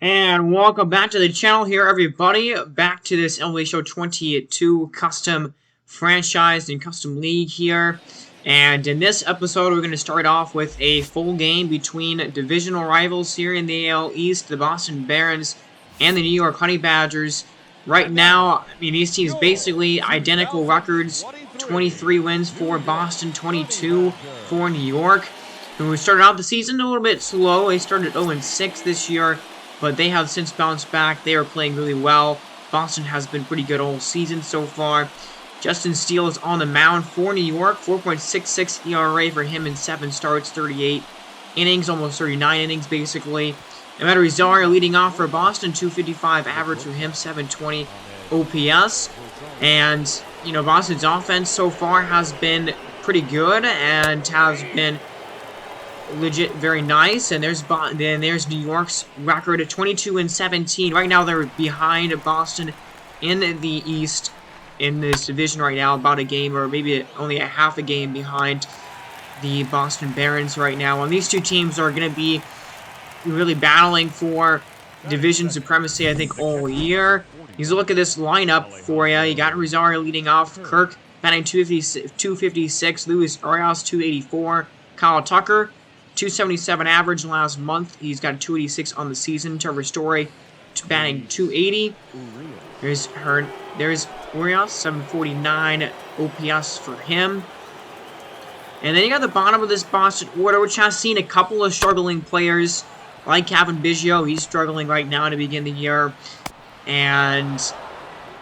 And welcome back to the channel here, everybody. Back to this MLB Show 22 custom franchise and custom league here. And in this episode, we're going to start off with a full game between divisional rivals here in the AL East, the Boston Barons and the New York Honey Badgers. Right now, I mean, these teams basically identical records. 23 wins for Boston, 22 for New York, who started out the season a little bit slow. They started 0-6 this year, but they have since bounced back. They are playing really well. Boston has been pretty good all season so far. Justin Steele is on the mound for New York. 4.66 ERA for him in 7 starts, 38 innings, almost 39 innings basically. Amed Rosario leading off for Boston, 255 average for him, 720 OPS. And, you know, Boston's offense so far has been pretty good and has been legit very nice. And there's New York's record of 22-17. Right now they're behind Boston in the East in this division right now, about a game or maybe only a half a game behind the Boston Barons right now. And these two teams are going to be really battling for division supremacy, I think, all year. You look at this lineup for you. You got Rosario leading off, Kirk batting 256, Luis Arias 284, Kyle Tucker 277 average last month. He's got 286 on the season. Trevor Story batting 280. There's Arias 749 OPS for him. And then you got the bottom of this Boston order, which has seen a couple of struggling players, like Kevin Biggio. He's struggling right now to begin the year. And,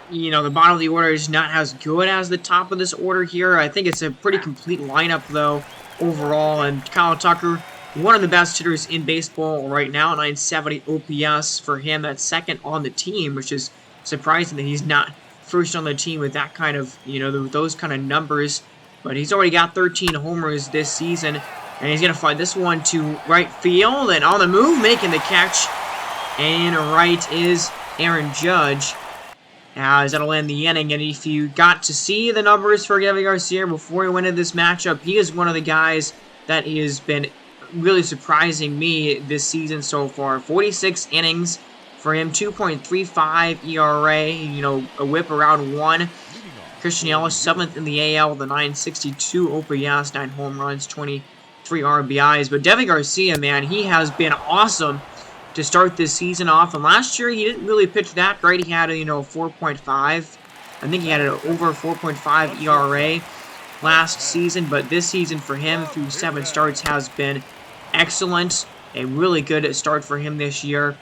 you know, the bottom of the order is not as good as the top of this order here. I think it's a pretty complete lineup, though, overall. And Kyle Tucker, one of the best hitters in baseball right now, 970 OPS for him. That's second on the team, which is surprising that he's not first on the team with that kind of, you know, those kind of numbers. But he's already got 13 homers this season. And he's going to fly this one to right field. And on the move, making the catch. And right is Aaron Judge. As that'll end the inning. And if you got to see the numbers for Gavin Garcia before he went into this matchup, he is one of the guys that has been really surprising me this season so far. 46 innings for him, 2.35 ERA, you know, a whip around 1. Christian Yelich, 7th in the AL with a 962 OPS, 9 home runs, 23 RBIs. But Devin Garcia, man, he has been awesome to start this season off. And last year, he didn't really pitch that great. He had a, 4.5. I think he had an over 4.5 ERA last season. But this season for him, through 7 starts, has been excellent. A really good start for him this year.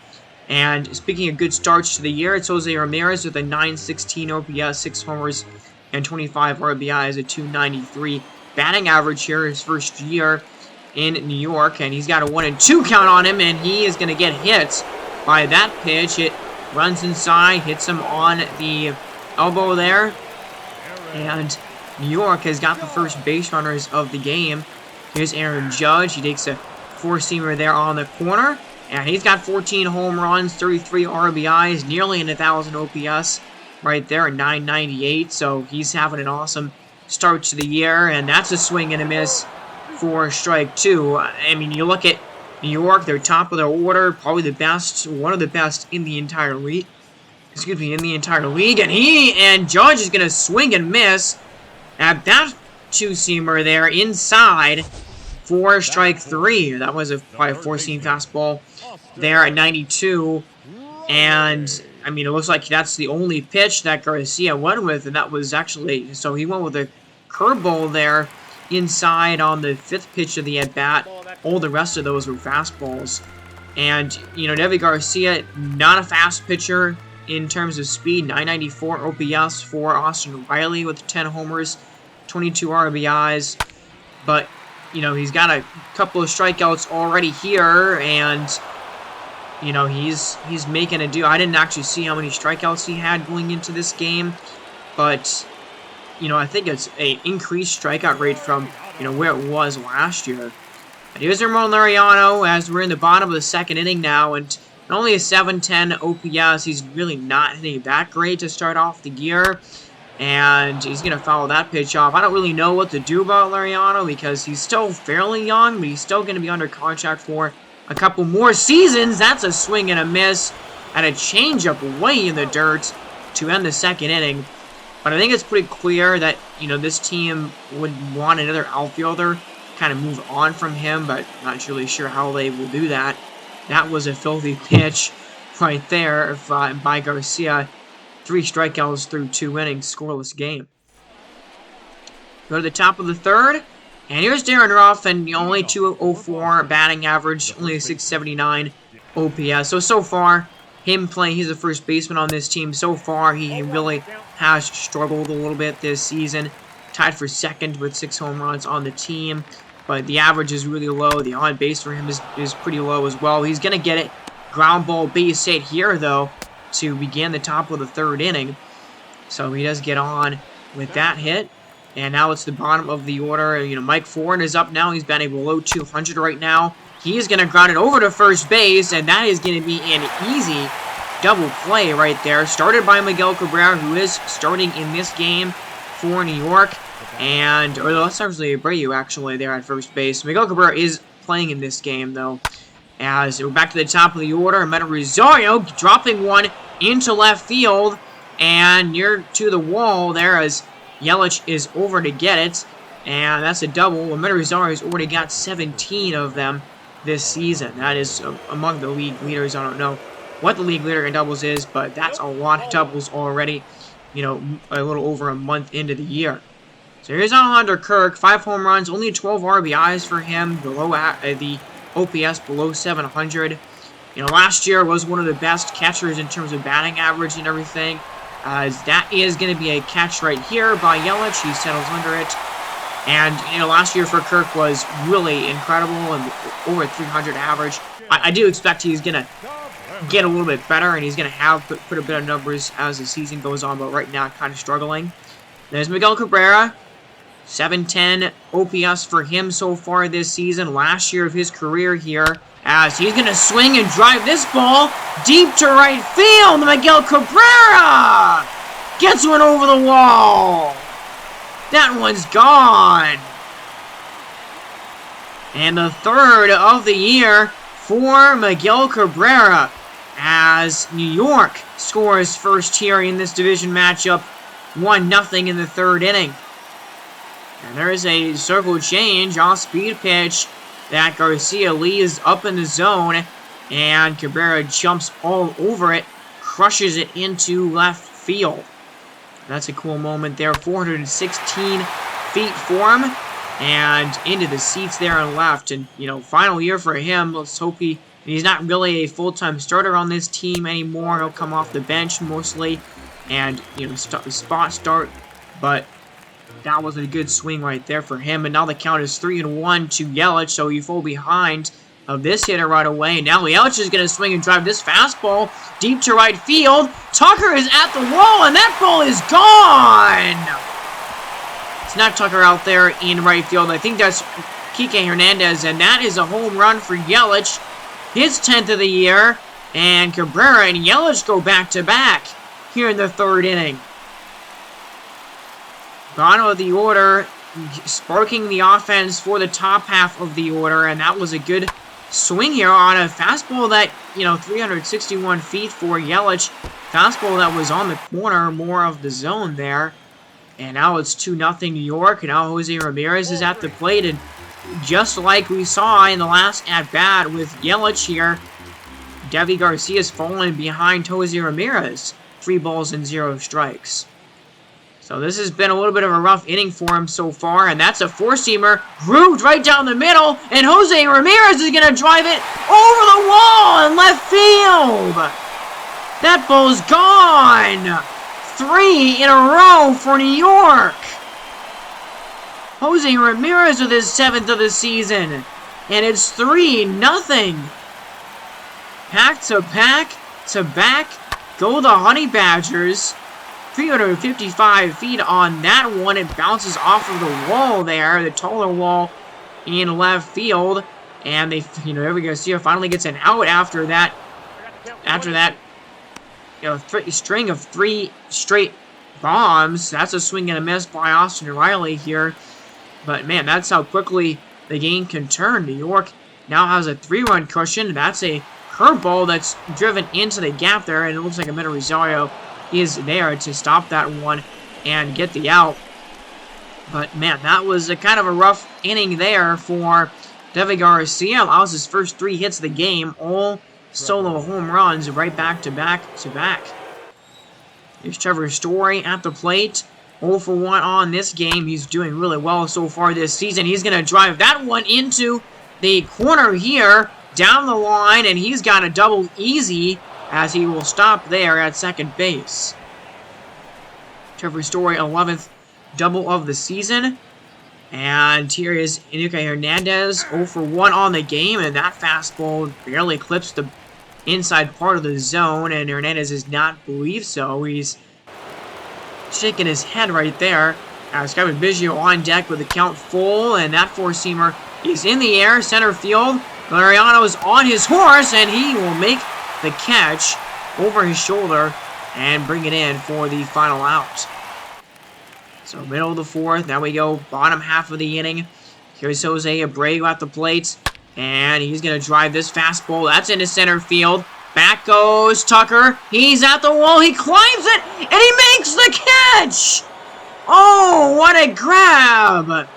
And speaking of good starts to the year, it's Jose Ramirez with a 916 OPS, 6 homers, and 25 RBIs, a 293 batting average here his first year in New York. And he's got a 1-2 count on him, and he is going to get hit by that pitch. It runs inside, hits him on the elbow there. And New York has got the first base runners of the game. Here's Aaron Judge. He takes a four-seamer there on the corner. And he's got 14 home runs, 33 RBIs, nearly 1,000 OPS right there at 998. So he's having an awesome start to the year. And that's a swing and a miss for strike 2. I mean, you look at New York, they're top of their order, probably the best, one of the best in the entire league. Excuse me, in the entire league. And Judge is going to swing and miss at that two-seamer there inside for strike 3. That was probably a four-seam fastball there at 92. And, I mean, it looks like that's the only pitch that Garcia went with. And that was actually, so he went with a curveball there inside on the 5th pitch of the at-bat. All the rest of those were fastballs. And, you know, Devin Garcia, not a fast pitcher in terms of speed. 994 OPS for Austin Riley with 10 homers, 22 RBIs. But, you know, he's got a couple of strikeouts already here, and, you know, he's making a do. I didn't actually see how many strikeouts he had going into this game, but, you know, I think it's an increased strikeout rate from, you know, where it was last year. But here's Ramon Laureano as we're in the bottom of the 2nd inning now, and only a 710 OPS. He's really not hitting that great to start off the year. And he's going to foul that pitch off. I don't really know what to do about Laureano because he's still fairly young, but he's still going to be under contract for a couple more seasons. That's a swing and a miss, and a changeup way in the dirt to end the second inning. But I think it's pretty clear that, you know, this team would want another outfielder, kind of move on from him, but not really sure how they will do that. That was a filthy pitch right there by Garcia. 3 strikeouts through 2 innings, scoreless game. Go to the top of the third, and here's Darren Ruff, and only 204 batting average, only a 679 OPS. So far, him playing, he's the first baseman on this team. So far, he really has struggled a little bit this season. Tied for second with 6 home runs on the team, but the average is really low. The on base for him is pretty low as well. He's going to get it. Ground ball base hit here, though, to begin the top of the third inning. So he does get on with that hit. And now it's the bottom of the order. You know, Mike Ford is up now. He's batting below 200 right now. He's going to ground it over to first base, and that is going to be an easy double play right there. Started by Miguel Cabrera, who is starting in this game for New York. And, or that's actually Abreu, actually, there at first base. Miguel Cabrera is playing in this game, though. As we're back to the top of the order, Meta Rosario dropping one into left field. And near to the wall there as Yelich is over to get it, and that's a double. Meta Rosario's already got 17 of them this season. That is among the league leaders. I don't know what the league leader in doubles is, but that's a lot of doubles already, you know, a little over a month into the year. So here's Alejandro Kirk, 5 home runs, only 12 RBIs for him, below the OPS below 700. You know, last year was one of the best catchers in terms of batting average and everything. That is going to be a catch right here by Yelich. He settles under it. And, you know, last year for Kirk was really incredible and over 300 average. I do expect he's going to get a little bit better, and he's going to have put a bit of numbers as the season goes on, but right now kind of struggling. There's Miguel Cabrera. 710 OPS for him so far this season. Last year of his career here. As he's going to swing and drive this ball deep to right field. Miguel Cabrera gets one over the wall. That one's gone. And the third of the year for Miguel Cabrera as New York scores first here in this division matchup. 1-0 in the third inning. And there is a circle change, off-speed pitch that Garcia leaves up in the zone, and Cabrera jumps all over it, crushes it into left field. That's a cool moment there. 416 feet for him, and into the seats there on left. And, you know, final year for him. Let's hope he's not really a full-time starter on this team anymore. He'll come off the bench mostly, and, you know, spot start, but that was a good swing right there for him. And now the count is 3-1 to Yelich, so you fall behind of this hitter right away. And now Yelich is going to swing and drive this fastball deep to right field. Tucker is at the wall, and that ball is gone! It's not Tucker out there in right field. I think that's Kike Hernandez, and that is a home run for Yelich. His 10th of the year, and Cabrera and Yelich go back-to-back here in the third inning. Bottom of the order, sparking the offense for the top half of the order, and that was a good swing here on a fastball that, you know, 361 feet for Yelich. Fastball that was on the corner, more of the zone there. And now it's 2-0 New York, and now Jose Ramirez is at the plate, and just like we saw in the last at-bat with Yelich here, Deivi Garcia is falling behind Jose Ramirez. 3 balls and 0 strikes. So this has been a little bit of a rough inning for him so far, and that's a four-seamer grooved right down the middle, and Jose Ramirez is going to drive it over the wall in left field. That ball's gone. 3 in a row for New York. Jose Ramirez with his 7th of the season, and it's 3-0. Pack to pack to back go the Honey Badgers. 355 feet on that one. It bounces off of the wall there, the taller wall in left field. And they, you know, Deivi Garcia finally gets an out after that. You know, string of 3 straight bombs. That's a swing and a miss by Austin Riley here. But man, that's how quickly the game can turn. New York now has a 3-run cushion. That's a curveball that's driven into the gap there, and it looks like Amed Rosario is there to stop that one and get the out. But man, that was a kind of a rough inning there for Deivi Garcia. Allows his first 3 hits of the game, all solo home runs right back to back to back. Here's Trevor Story at the plate. 0 for 1 on this game. He's doing really well so far this season. He's going to drive that one into the corner here, down the line, and he's got a double easy as he will stop there at second base. Trevor Story, 11th double of the season. And here is Enrique Hernandez, 0 for 1 on the game, and that fastball barely clips the inside part of the zone, and Hernandez does not believe so. He's shaking his head right there as Kevin Biggio on deck with the count full, and that 4-seamer is in the air, center field. Laureano is on his horse, and he will make the catch over his shoulder and bring it in for the final out. So middle of the 4th, now we go bottom half of the inning. Here's Jose Abreu at the plate, and he's going to drive this fastball. That's into center field. Back goes Tucker. He's at the wall. He climbs it, and he makes the catch! Oh, what a grab!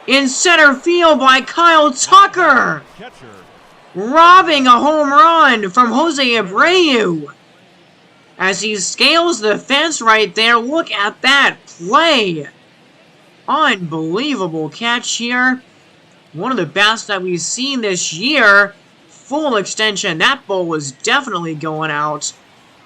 In center field by Kyle Tucker. Robbing a home run from Jose Abreu. As he scales the fence right there. Look at that play. Unbelievable catch here. One of the best that we've seen this year. Full extension. That ball was definitely going out.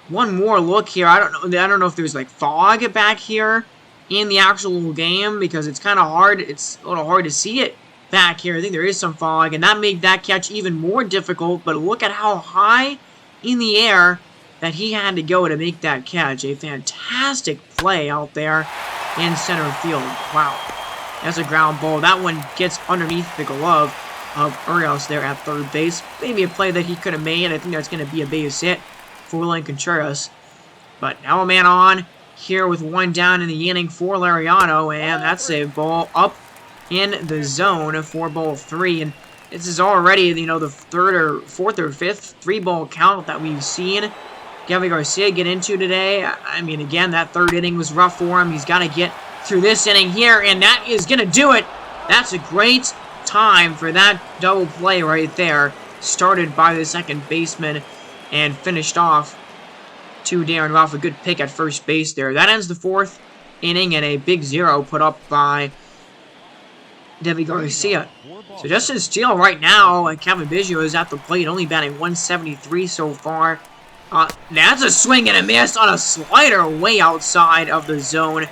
One more look here. I don't know if there's like fog back here in the actual game, because it's kind of hard. It's a little hard to see it back here. I think there is some fog, and that made that catch even more difficult. But look at how high in the air that he had to go to make that catch. A fantastic play out there in center field. Wow. That's a ground ball. That one gets underneath the glove of Urias there at third base. Maybe a play that he could have made. I think that's going to be a base hit for William Contreras. But now a man on here with 1 down in the inning for Laureano, and that's a ball up in the zone for ball 3. And this is already, you know, the 3rd or 4th or 5th 3-ball count that we've seen Deivi Garcia get into today. I mean, again, that 3rd inning was rough for him. He's got to get through this inning here, and that is going to do it. That's a great time for that double play right there. Started by the second baseman and finished off to Darren Ruff. A good pick at first base there. That ends the 4th inning, and a big 0 put up by Deivi Garcia. So Justin Steele right now, Kevin Biggio is at the plate, only batting 173 so far. That's a swing and a miss on a slider way outside of the zone.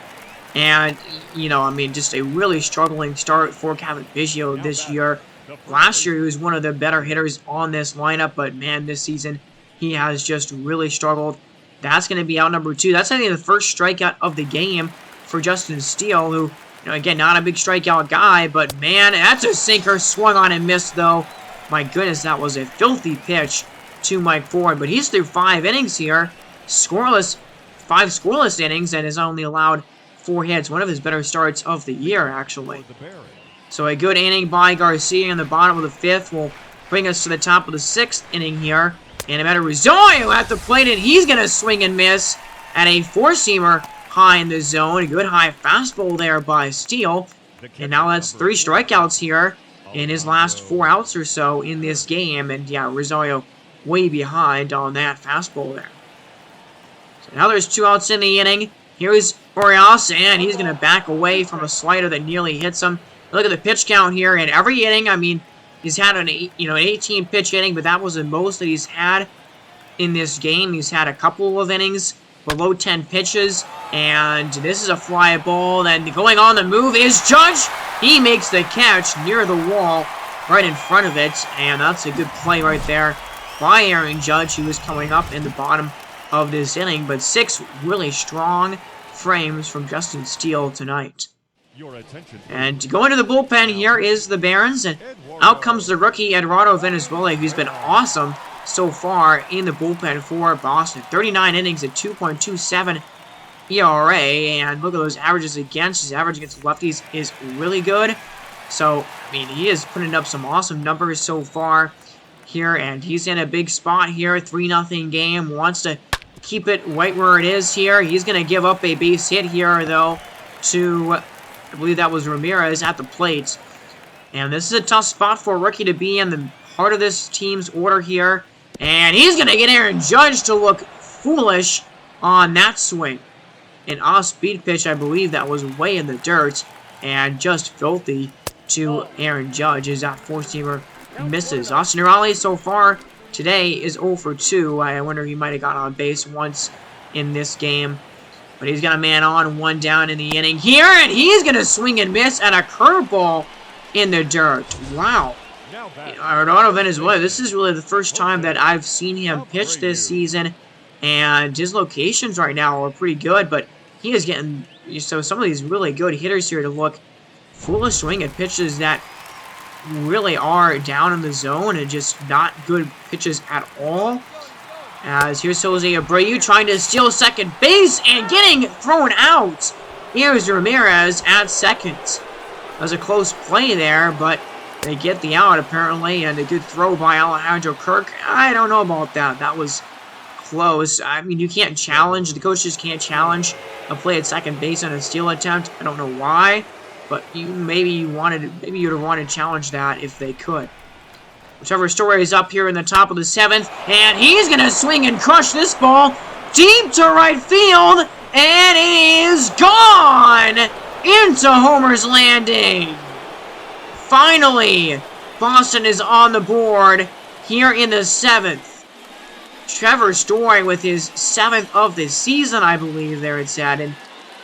And, you know, I mean, just a really struggling start for Kevin Biggio this year. Last year, he was one of the better hitters on this lineup, but, man, this season, he has just really struggled. That's going to be out number 2. That's, I think, the first strikeout of the game for Justin Steele, who, you know, again, not a big strikeout guy, but, man, that's a sinker. Swung on and missed, though. My goodness, that was a filthy pitch to Mike Ford, but he's through 5 innings here. Scoreless, 5 scoreless innings, and has only allowed 4 hits. One of his better starts of the year, actually. So a good inning by Garcia in the bottom of the 5th will bring us to the top of the 6th inning here. And Amed Rosario at the plate, and he's going to swing and miss at a 4-seamer high in the zone. A good high fastball there by Steele. And now that's 3 strikeouts here in his last 4 outs or so in this game. And yeah, Rosario way behind on that fastball there. So now there's 2 outs in the inning. Here's Urias, and he's going to back away from a slider that nearly hits him. Look at the pitch count here, and every inning, I mean, he's had an 18 pitch inning, but that was the most that he's had in this game. He's had a couple of innings below 10 pitches, and this is a fly ball. And going on the move is Judge. He makes the catch near the wall, right in front of it, and that's a good play right there by Aaron Judge, who was coming up in the bottom of this inning. But 6 really strong frames from Justin Steele tonight. And going to the bullpen here is the Barons, and out comes the rookie Eduardo Venezuela, who's been awesome so far in the bullpen for Boston. 39 innings at 2.27 ERA, and look at those averages against. His average against lefties is really good. So, I mean, he is putting up some awesome numbers so far here, and he's in a big spot here. 3-0 game. Wants to keep it right where it is here. He's going to give up a base hit here, though, to, I believe that was Ramirez at the plate. And this is a tough spot for a rookie to be in the heart of this team's order here. And he's going to get Aaron Judge to look foolish on that swing. An off-speed pitch, I believe that was way in the dirt. And just filthy to Aaron Judge as that four-seamer misses. Austin Riley so far today is 0 for 2. I wonder if he might have gotten on base once in this game. But he's got a man on, 1 down in the inning here. And he's going to swing and miss at a curveball in the dirt. Wow. Arnaldo Venezuela, this is really the first time that I've seen him pitch this season. And his locations right now are pretty good. But he is getting, so some of these really good hitters here to look foolish swing at pitches that really are down in the zone and just not good pitches at all. As here's Jose Abreu trying to steal second base and getting thrown out. Here's Ramirez at second. That was a close play there, but they get the out apparently, and a good throw by Alejandro Kirk. I don't know about that. That was close. I mean, you can't challenge, the coaches can't challenge a play at second base on a steal attempt. I don't know why, but maybe you'd have wanted to challenge that if they could. Trevor Story is up here in the top of the 7th, and he's going to swing and crush this ball deep to right field, and it is gone into Homer's Landing. Finally, Boston is on the board here in the 7th. Trevor Story with his 7th of the season, I believe there it's at, and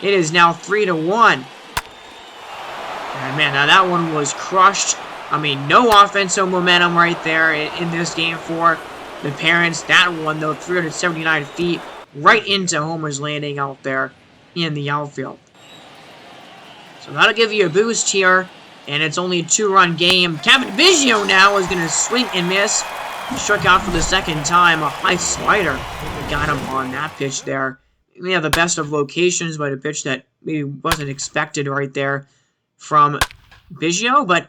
it is now 3-1. And man, now that one was crushed. I mean, no offensive momentum right there in this game for the Parents. That one, though, 379 feet right into Homer's Landing out there in the outfield. So that'll give you a boost here, and it's only a 2-run game. Kevin Biggio now is going to swing and miss. He struck out for the second time. A high slider got him on that pitch there. We have the best of locations, but a pitch that maybe wasn't expected right there from Biggio, but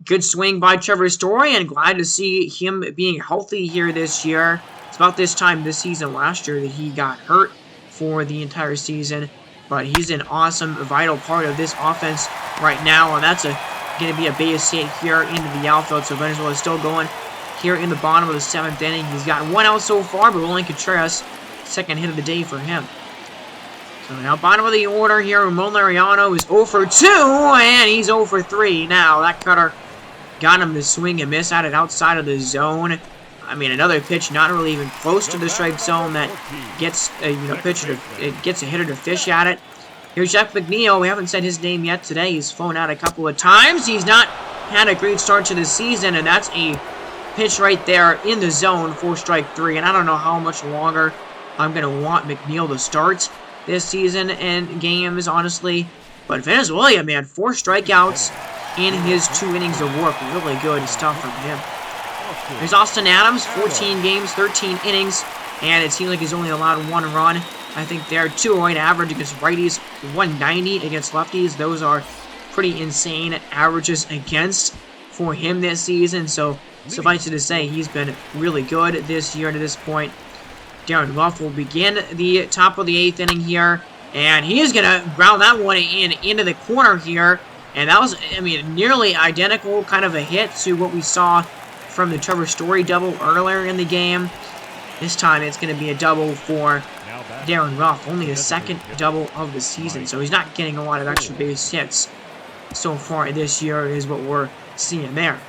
good swing by Trevor Story, and glad to see him being healthy here this year. It's about this time this season last year that he got hurt for the entire season, but he's an awesome, vital part of this offense right now, and that's going to be a base hit here into the outfield. So Venezuela is still going here in the bottom of the 7th inning. He's got 1 out so far, but William Contreras, second hit of the day for him. So now bottom of the order here, Ramon Laureano is 0 for 2, and he's 0 for 3 now. That cutter got him to swing and miss at it outside of the zone. I mean, another pitch not really even close to the strike zone that gets gets a hitter to fish at it. Here's Jeff McNeil. We haven't said his name yet today. He's flown out a couple of times. He's not had a great start to the season, and that's a pitch right there in the zone for strike 3. And I don't know how much longer I'm going to want McNeil to start this season and games, honestly. But Venezuela, man, 4 strikeouts in his 2 innings of work. Really good stuff from him. There's Austin Adams, 14 games, 13 innings, and it seems like he's only allowed 1 run. I think they're 208 average against righties, 190 against lefties. Those are pretty insane averages against for him this season. So suffice it to say, he's been really good this year to this point. Darren Ruff will begin the top of the 8th inning here, and he is going to ground that one into the corner here. And that was, I mean, nearly identical kind of a hit to what we saw from the Trevor Story double earlier in the game. This time it's going to be a double for Darren Ruff, only his 2nd double of the season. So he's not getting a lot of extra base hits so far this year is what we're seeing there.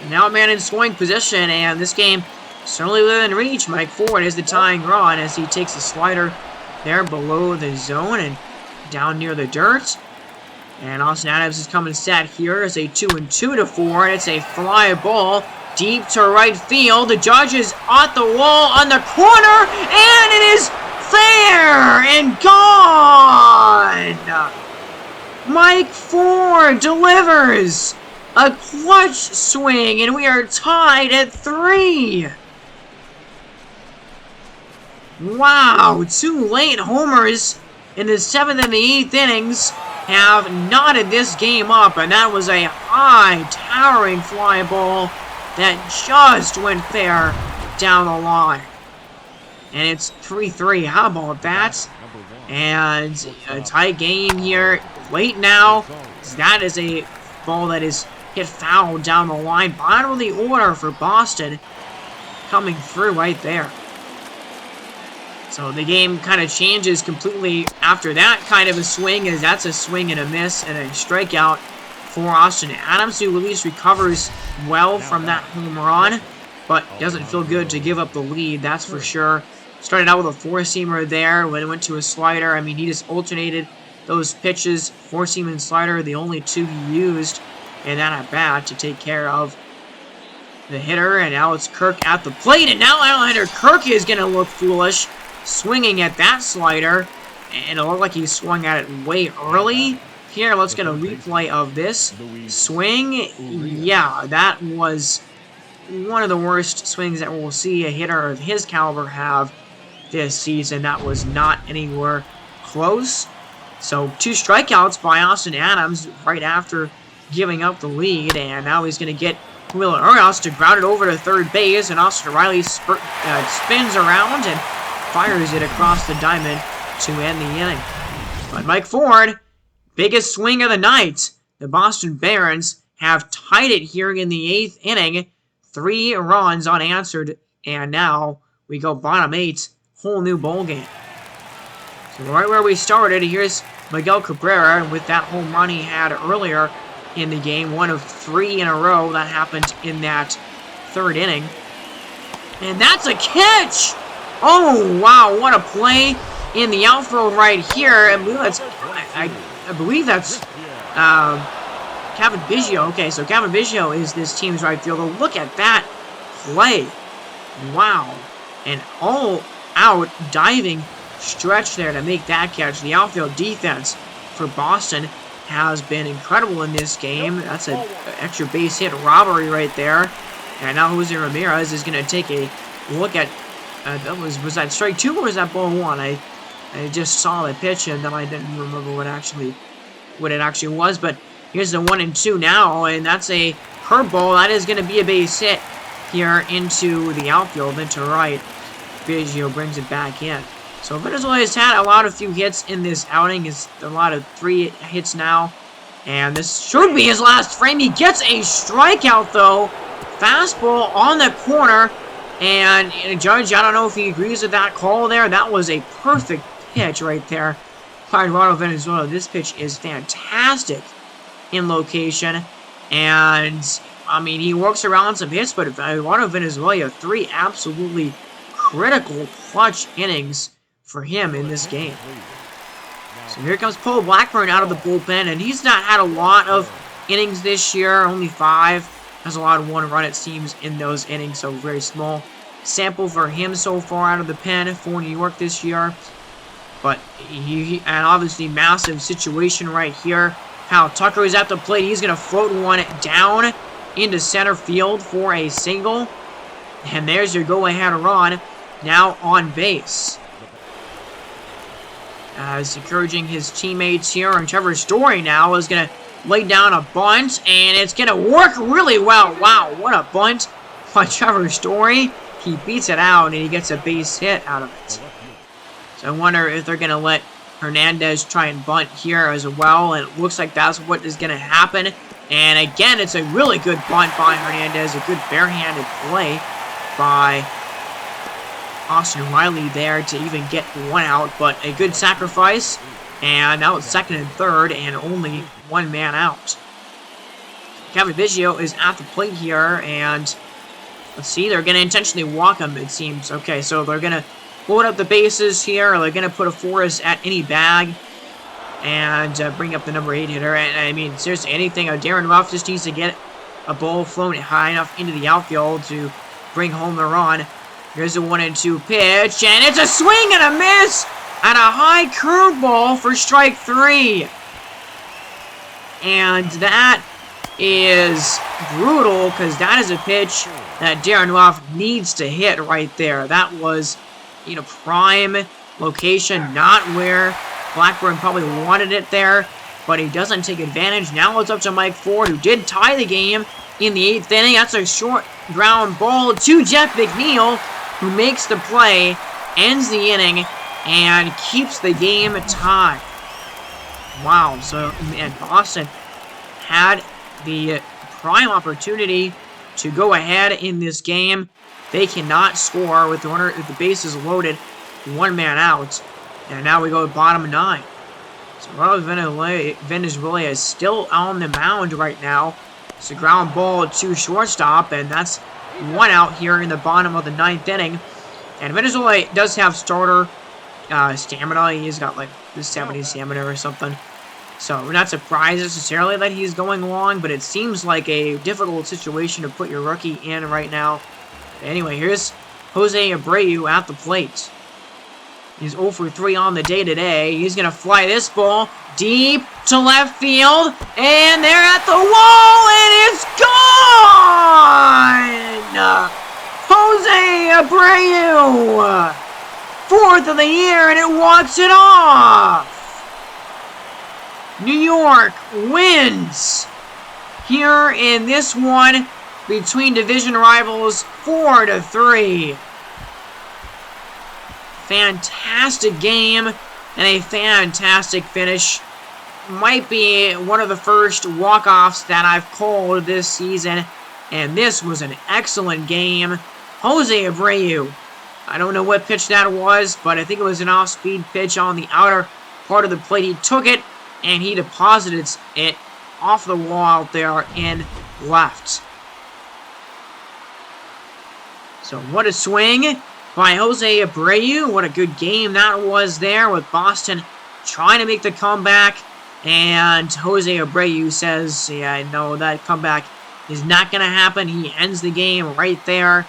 Now a man in scoring position, and this game certainly within reach. Mike Ford is the tying run as he takes a slider there below the zone and down near the dirt. And Austin Adams is coming set here as a 2-2 to 4, and it's a fly ball deep to right field. The Judge is at the wall on the corner, and it is fair and gone. Mike Ford delivers a clutch swing, and we are tied at 3. Wow, 2 late homers in the 7th and the 8th innings. have knotted this game up, and that was a high, towering fly ball that just went fair down the line. And it's 3-3. How about that? And a tight game here. Late now. That is a ball that is hit foul down the line. Bottom of the order for Boston. Coming through right there. So the game kind of changes completely after that kind of a swing, as that's a swing and a miss and a strikeout for Austin Adams, who at least recovers well from that home run, but doesn't feel good to give up the lead, that's for sure. Started out with a four-seamer there, when it went to a slider. I mean, he just alternated those pitches, four-seam and slider, the only two he used in that at-bat to take care of the hitter. And now it's Kirk at the plate, and now Alexander Kirk is going to look foolish, swinging at that slider, and it looked like he swung at it way early. Here, let's get a replay of this swing. Yeah, that was one of the worst swings that we'll see a hitter of his caliber have this season. That was not anywhere close. So 2 strikeouts by Austin Adams right after giving up the lead, and now he's going to get Wheeler Urias to ground it over to third base, and Austin Riley spins around and fires it across the diamond to end the inning. But Mike Ford, biggest swing of the night. The Boston Barons have tied it here in the 8th inning. 3 runs unanswered, and now we go bottom 8, whole new ball game. So right where we started, here's Miguel Cabrera with that home run he had earlier in the game, one of 3 in a row that happened in that 3rd inning. And that's a catch! Oh, wow, what a play in the outfield right here. I believe that's Kevin Biggio. Okay, so Kevin Biggio is this team's right fielder. Look at that play. Wow. An all-out diving stretch there to make that catch. The outfield defense for Boston has been incredible in this game. That's an extra base hit robbery right there. And now Jose Ramirez is going to take a look at was that strike 2 or was that ball 1? I just saw the pitch and then I didn't remember what it actually was. But here's the 1-2 now, and that's a curveball. That is going to be a base hit here into the outfield, into right. Biggio brings it back in. So Venezuela has had a few hits in this outing. It's a lot of 3 hits now. And this should be his last frame. He gets a strikeout, though. Fastball on the corner. And Judge, I don't know if he agrees with that call there. That was a perfect pitch right there by Eduardo Venezuela. This pitch is fantastic in location. And, I mean, he works around some hits, but Eduardo Venezuela, 3 absolutely critical clutch innings for him in this game. So here comes Paul Blackburn out of the bullpen, and he's not had a lot of innings this year, only 5. Has a lot of 1 run, it seems, in those innings, so very small sample for him so far out of the pen for New York this year. But and obviously massive situation right here. Kyle Tucker is at the plate. He's going to float one down into center field for a single. And there's your go-ahead run now on base. As encouraging his teammates here, and Trevor Story now is going to lay down a bunt, and it's going to work really well. Wow, what a bunt by Trevor Story. He beats it out, and he gets a base hit out of it. So I wonder if they're going to let Hernandez try and bunt here as well, and it looks like that's what is going to happen. And again, it's a really good bunt by Hernandez, a good barehanded play by Austin Riley there to even get 1 out, but a good sacrifice. And now it's 2nd and 3rd, and only 1 man out. Kevin Biggio is at the plate here, and let's see, they're going to intentionally walk him, it seems. Okay, so they're going to load up the bases here, or they're going to put a Forrest at any bag, and bring up the number 8 hitter. And I mean, seriously, anything. Darren Ruff just needs to get a ball flown high enough into the outfield to bring home the run. Here's a 1-2 pitch, and it's a swing and a miss! And a high curveball for strike 3. And that is brutal, because that is a pitch that Darren Ruff needs to hit right there. That was, prime location, not where Blackburn probably wanted it there. but he doesn't take advantage. Now it's up to Mike Ford, who did tie the game in the 8th inning. That's a short ground ball to Jeff McNeil, who makes the play, ends the inning, and keeps the game tied. Wow, so, man, Boston had the prime opportunity to go ahead in this game. They cannot score with the bases loaded, 1 man out, and now we go to bottom 9. So Venezuela is still on the mound right now. It's a ground ball to shortstop, and that's 1 out here in the bottom of the 9th inning. And Venezuela does have starter stamina. He's got like the 70 stamina or something. So we're not surprised necessarily that he's going long, but it seems like a difficult situation to put your rookie in right now. Anyway, here's Jose Abreu at the plate. He's 0 for 3 on the day today. He's going to fly this ball deep to left field. And they're at the wall, and it's gone! Jose Abreu! 4th of the year, and it walks it off! New York wins here in this one between division rivals 4-3. Fantastic game and a fantastic finish. Might be one of the first walk-offs that I've called this season, and this was an excellent game. Jose Abreu, I don't know what pitch that was, but I think it was an off-speed pitch on the outer part of the plate. He took it, and he deposited it off the wall out there in left. So what a swing by Jose Abreu. What a good game that was there, with Boston trying to make the comeback. And Jose Abreu says, yeah, no, that comeback is not going to happen. He ends the game right there.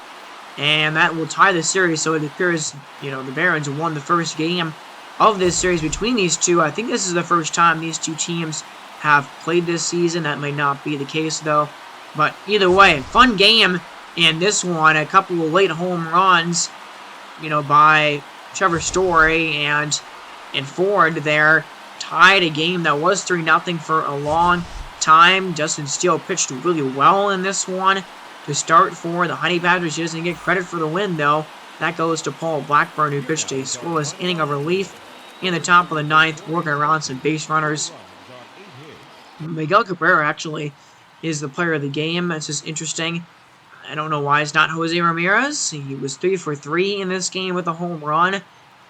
And that will tie the series. So it appears, you know, the Barons won the first game of this series between these two. I think this is the first time these two teams have played this season. That may not be the case, though. But either way, fun game in this one. A couple of late home runs, you know, by Trevor Story and Ford there. Tied a game that was 3-0 for a long time. Dustin Steele pitched really well in this one to start for the Honey Badgers. He doesn't get credit for the win, though. That goes to Paul Blackburn, who pitched a scoreless inning of relief in the top of the 9th, working around some base runners. Miguel Cabrera actually is the player of the game. That's just interesting. I don't know why it's not Jose Ramirez. He was 3 for 3 in this game with a home run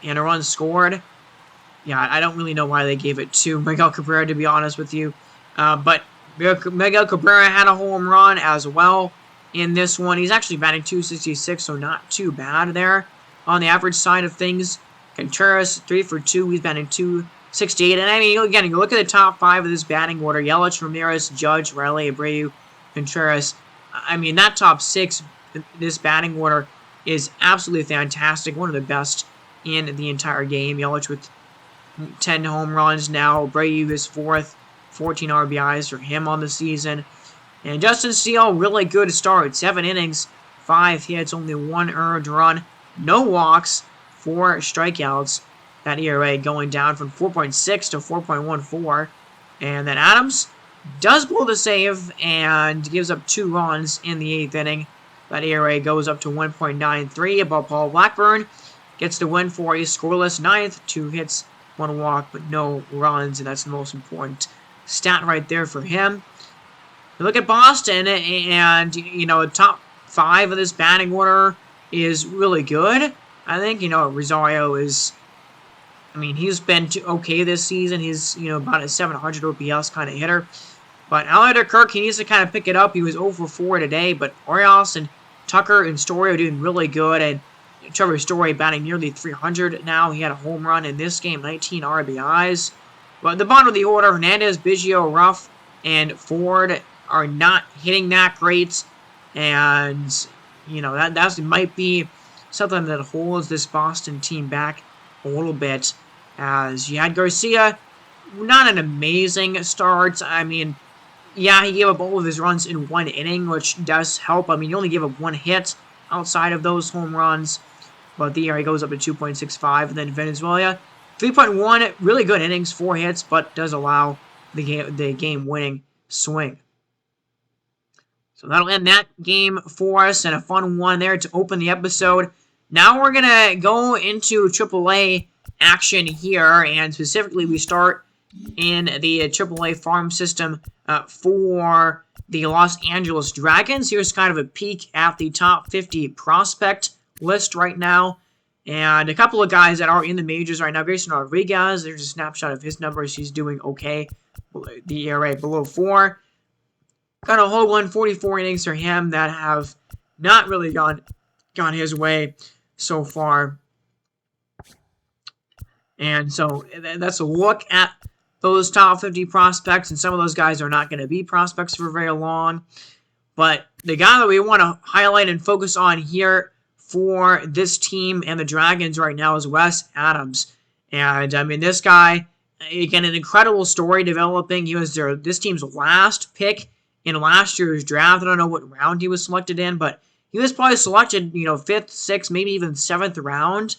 and a run scored. Yeah, I don't really know why they gave it to Miguel Cabrera, to be honest with you. But Miguel Cabrera had a home run as well in this one. He's actually batting .266, so not too bad there on the average side of things. Contreras, 3 for 2. He's batting .268. And I mean, again, you look at the top 5 of this batting order: Yelich, Ramirez, Judge, Riley, Abreu, Contreras. I mean, that top 6, this batting order, is absolutely fantastic. One of the best in the entire game. Yelich with 10 home runs now. Abreu is 4th. 14 RBIs for him on the season. And Dustin Steele, really good start. 7 innings, 5 hits, only 1 earned run. No walks, 4 strikeouts. That ERA going down from 4.6 to 4.14. And then Adams does blow the save and gives up 2 runs in the 8th inning. That ERA goes up to 1.93. But Paul Blackburn gets the win for a scoreless 9th. 2 hits, 1 walk, but no runs. And that's the most important stat right there for him. You look at Boston, and, you know, the top 5 of this batting order is really good. I think, you know, Rosario is, I mean, he's been okay this season. He's, you know, about a 700 OPS kind of hitter. But Alexander Kirk, he needs to kind of pick it up. He was 0 for 4 today, but Orioles and Tucker and Story are doing really good. And Trevor Story batting nearly 300 now. He had a home run in this game, 19 RBIs. But at the bottom of the order, Hernandez, Biggio, Ruff, and Ford are not hitting that great. And, you know, that might be something that holds this Boston team back a little bit. As you had Garcia, not an amazing start. I mean, yeah, he gave up all of his runs in 1 inning, which does help. I mean, he only gave up 1 hit outside of those home runs. But the ERA goes up to 2.65. And then Venezuela, 3.1, really good innings, 4 hits, but does allow the game-winning swing. So that'll end that game for us, and a fun one there to open the episode. Now we're going to go into AAA action here, and specifically we start in the AAA farm system for the Los Angeles Dragons. Here's kind of a peek at the top 50 prospect list right now. And a couple of guys that are in the majors right now. Grayson Rodriguez, there's a snapshot of his numbers. He's doing okay. The ERA below 4. Got a whole 144 innings for him that have not really gone his way so far. And so that's a look at those top 50 prospects. And some of those guys are not going to be prospects for very long. But the guy that we want to highlight and focus on here for this team and the Dragons right now is Wes Adams. And, I mean, this guy, again, an incredible story developing. He was this team's last pick in last year's draft. I don't know what round he was selected in, but he was probably selected, 5th, 6th, maybe even 7th round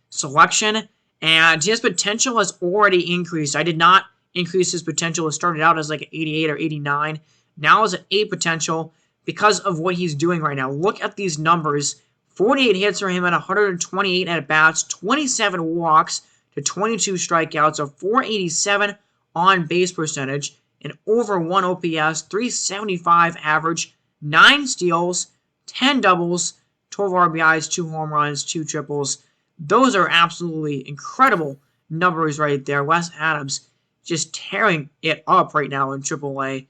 selection. And his potential has already increased. I did not increase his potential. It started out as like an 88 or 89. Now is an 8 potential because of what he's doing right now. Look at these numbers. 48 hits for him at 128 at-bats, 27 walks to 22 strikeouts, a 487 on-base percentage, an over 1 OPS, 375 average, 9 steals, 10 doubles, 12 RBIs, 2 home runs, 2 triples. Those are absolutely incredible numbers right there. Wes Adams just tearing it up right now in AAA.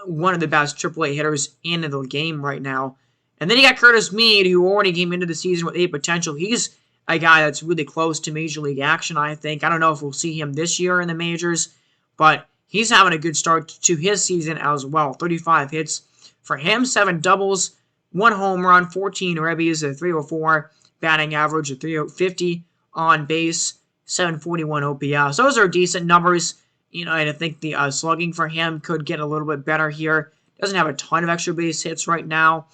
One of the best AAA hitters in the game right now. And then you got Cutis Mead, who already came into the season with 8 potential. He's a guy that's really close to Major League action, I think. I don't know if we'll see him this year in the majors, but he's having a good start to his season as well. 35 hits for him, 7 doubles, 1 home run, 14 ribbies, a 304 batting average, a 350 on base, 741 OPS. Those are decent numbers, and I think the slugging for him could get a little bit better here. Doesn't have a ton of extra base hits right now,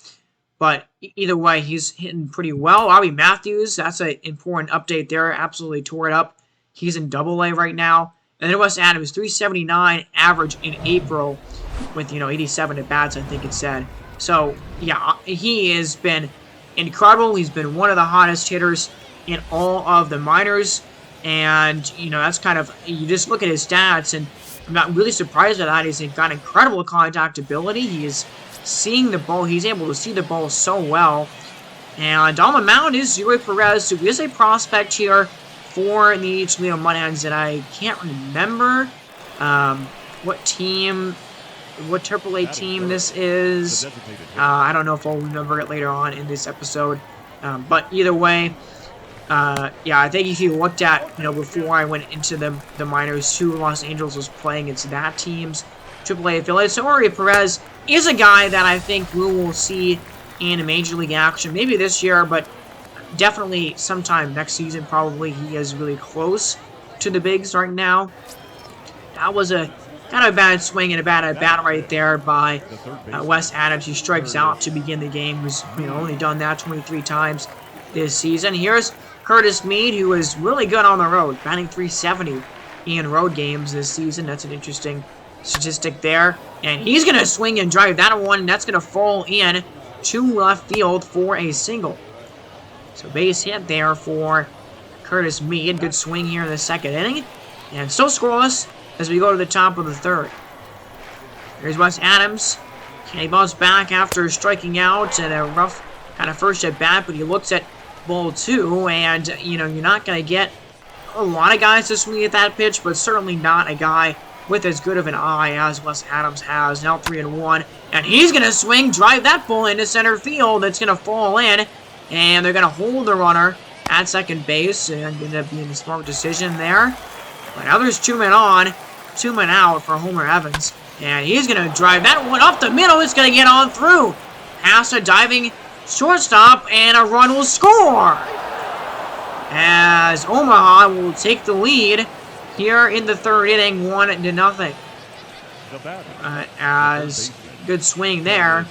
but either way, he's hitting pretty well. Bobby Matthews, that's an important update there. Absolutely tore it up. He's in Double-A right now. And then Wes Adams, 379 average in April with, 87 at-bats, I think it said. So, yeah, he has been incredible. He's been one of the hottest hitters in all of the minors. And, that's kind of, you just look at his stats, and I'm not really surprised at that. He's got incredible contact ability. He is seeing the ball. He's able to see the ball so well. And on the mound is Zuri Perez, who is a prospect here for the Toledo Mudhens, and I can't remember what AAA team this is. I don't know if I'll remember it later on in this episode. But either way, yeah, I think if you looked at, before I went into the minors, who Los Angeles was playing, it's that team's AAA affiliate. So Zuri Perez is a guy that I think we will see in Major League action, maybe this year, but definitely sometime next season, probably. He is really close to the bigs right now. That was a kind of a bad swing and a bad at-bat right there by Wes Adams. He strikes out to begin the game. He's only done that 23 times this season. Here's Cutis Mead, who is really good on the road, batting .370 in road games this season. That's an interesting statistic there. And he's going to swing and drive that one. That's going to fall in to left field for a single. So base hit there for Cutis Mead. Good swing here in the second inning. And still scoreless as we go to the top of the third. Here's Wes Adams. He bounces back after striking out and a rough kind of first at bat, but he looks at ball 2, and you're not going to get a lot of guys to swing at that pitch, but certainly not a guy with as good of an eye as Wes Adams has. Now 3-1, and he's going to swing, drive that ball into center field. It's going to fall in, and they're going to hold the runner at second base, and end up being a smart decision there. But now there's 2 men on, 2 men out for Homer Evans, and he's going to drive that one up the middle. It's going to get on through. Past a diving shortstop, and a run will score as Omaha will take the lead here in the third inning, 1-0. As good swing there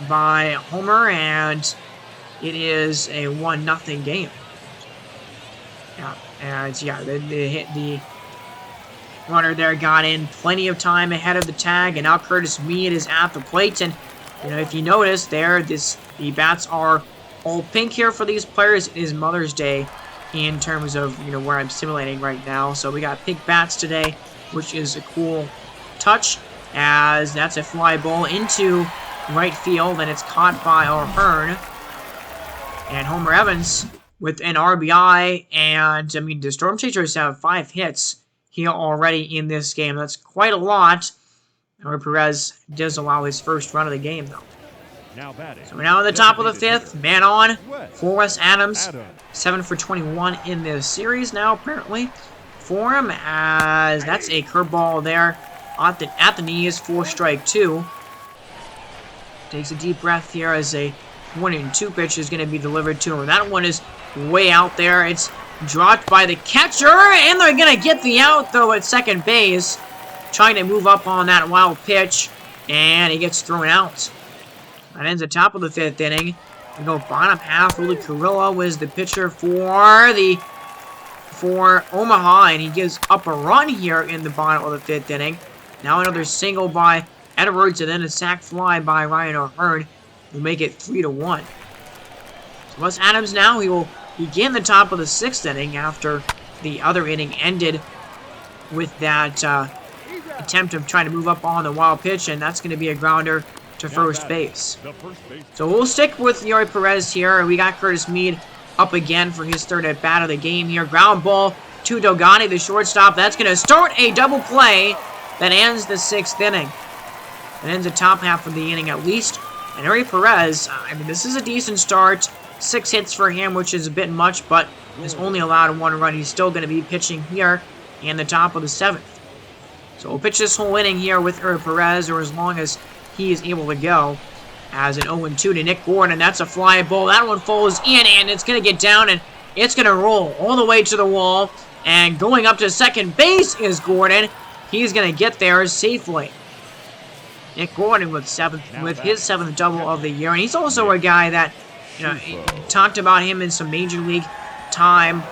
by Homer, and it is a 1-0 game. Yeah, and yeah, the runner there got in plenty of time ahead of the tag, and now Cutis Mead is at the plate. And you know, if you notice there, the bats are all pink here for these players. It is Mother's Day in terms of, you know, where I'm simulating right now. So we got pink bats today, which is a cool touch, as that's a fly ball into right field, and it's caught by O'Hearn. And Homer Evans with an RBI, and I mean, the Storm Chasers have 5 hits here already in this game. That's quite a lot. Roy Perez does allow his first run of the game, though. So we're now in the top of the 5th, man on for Wes Adams. 7 for 21 in this series now, apparently, for him, as that's a curveball there at the knees for strike 2. Takes a deep breath here as a 1-2 pitch is going to be delivered to him. That one is way out there. It's dropped by the catcher, and they're going to get the out, though, at second base. Trying to move up on that wild pitch, and he gets thrown out. That ends the top of the 5th inning. We go bottom half. Willie Carrillo was the pitcher for Omaha, and he gives up a run here in the bottom of the 5th inning. Now another single by Edwards, and then a sac fly by Ryan O'Hearn will make it 3-1. So Wes Adams now, he will begin the top of the 6th inning after the other inning ended with that attempt of trying to move up on the wild pitch, and that's going to be a grounder to first base. So we'll stick with Roy Perez here. We got Cutis Mead up again for his 3rd at bat of the game here. Ground ball to Dogani, the shortstop. That's going to start a double play that ends the 6th inning. That ends the top half of the inning at least. And Roy Perez, I mean, this is a decent start. 6 hits for him, which is a bit much, but has only allowed 1 run. He's still going to be pitching here in the top of the 7th. So we'll pitch this whole inning here with Roy Perez, or as long as he is able to go, as an 0-2 to Nick Gordon, and that's a fly ball. That one falls in, and it's going to get down, and it's going to roll all the way to the wall. And going up to second base is Gordon. He's going to get there safely. Nick Gordon with his 7th double of the year, and he's also a guy that, you know, talked about him in some major league time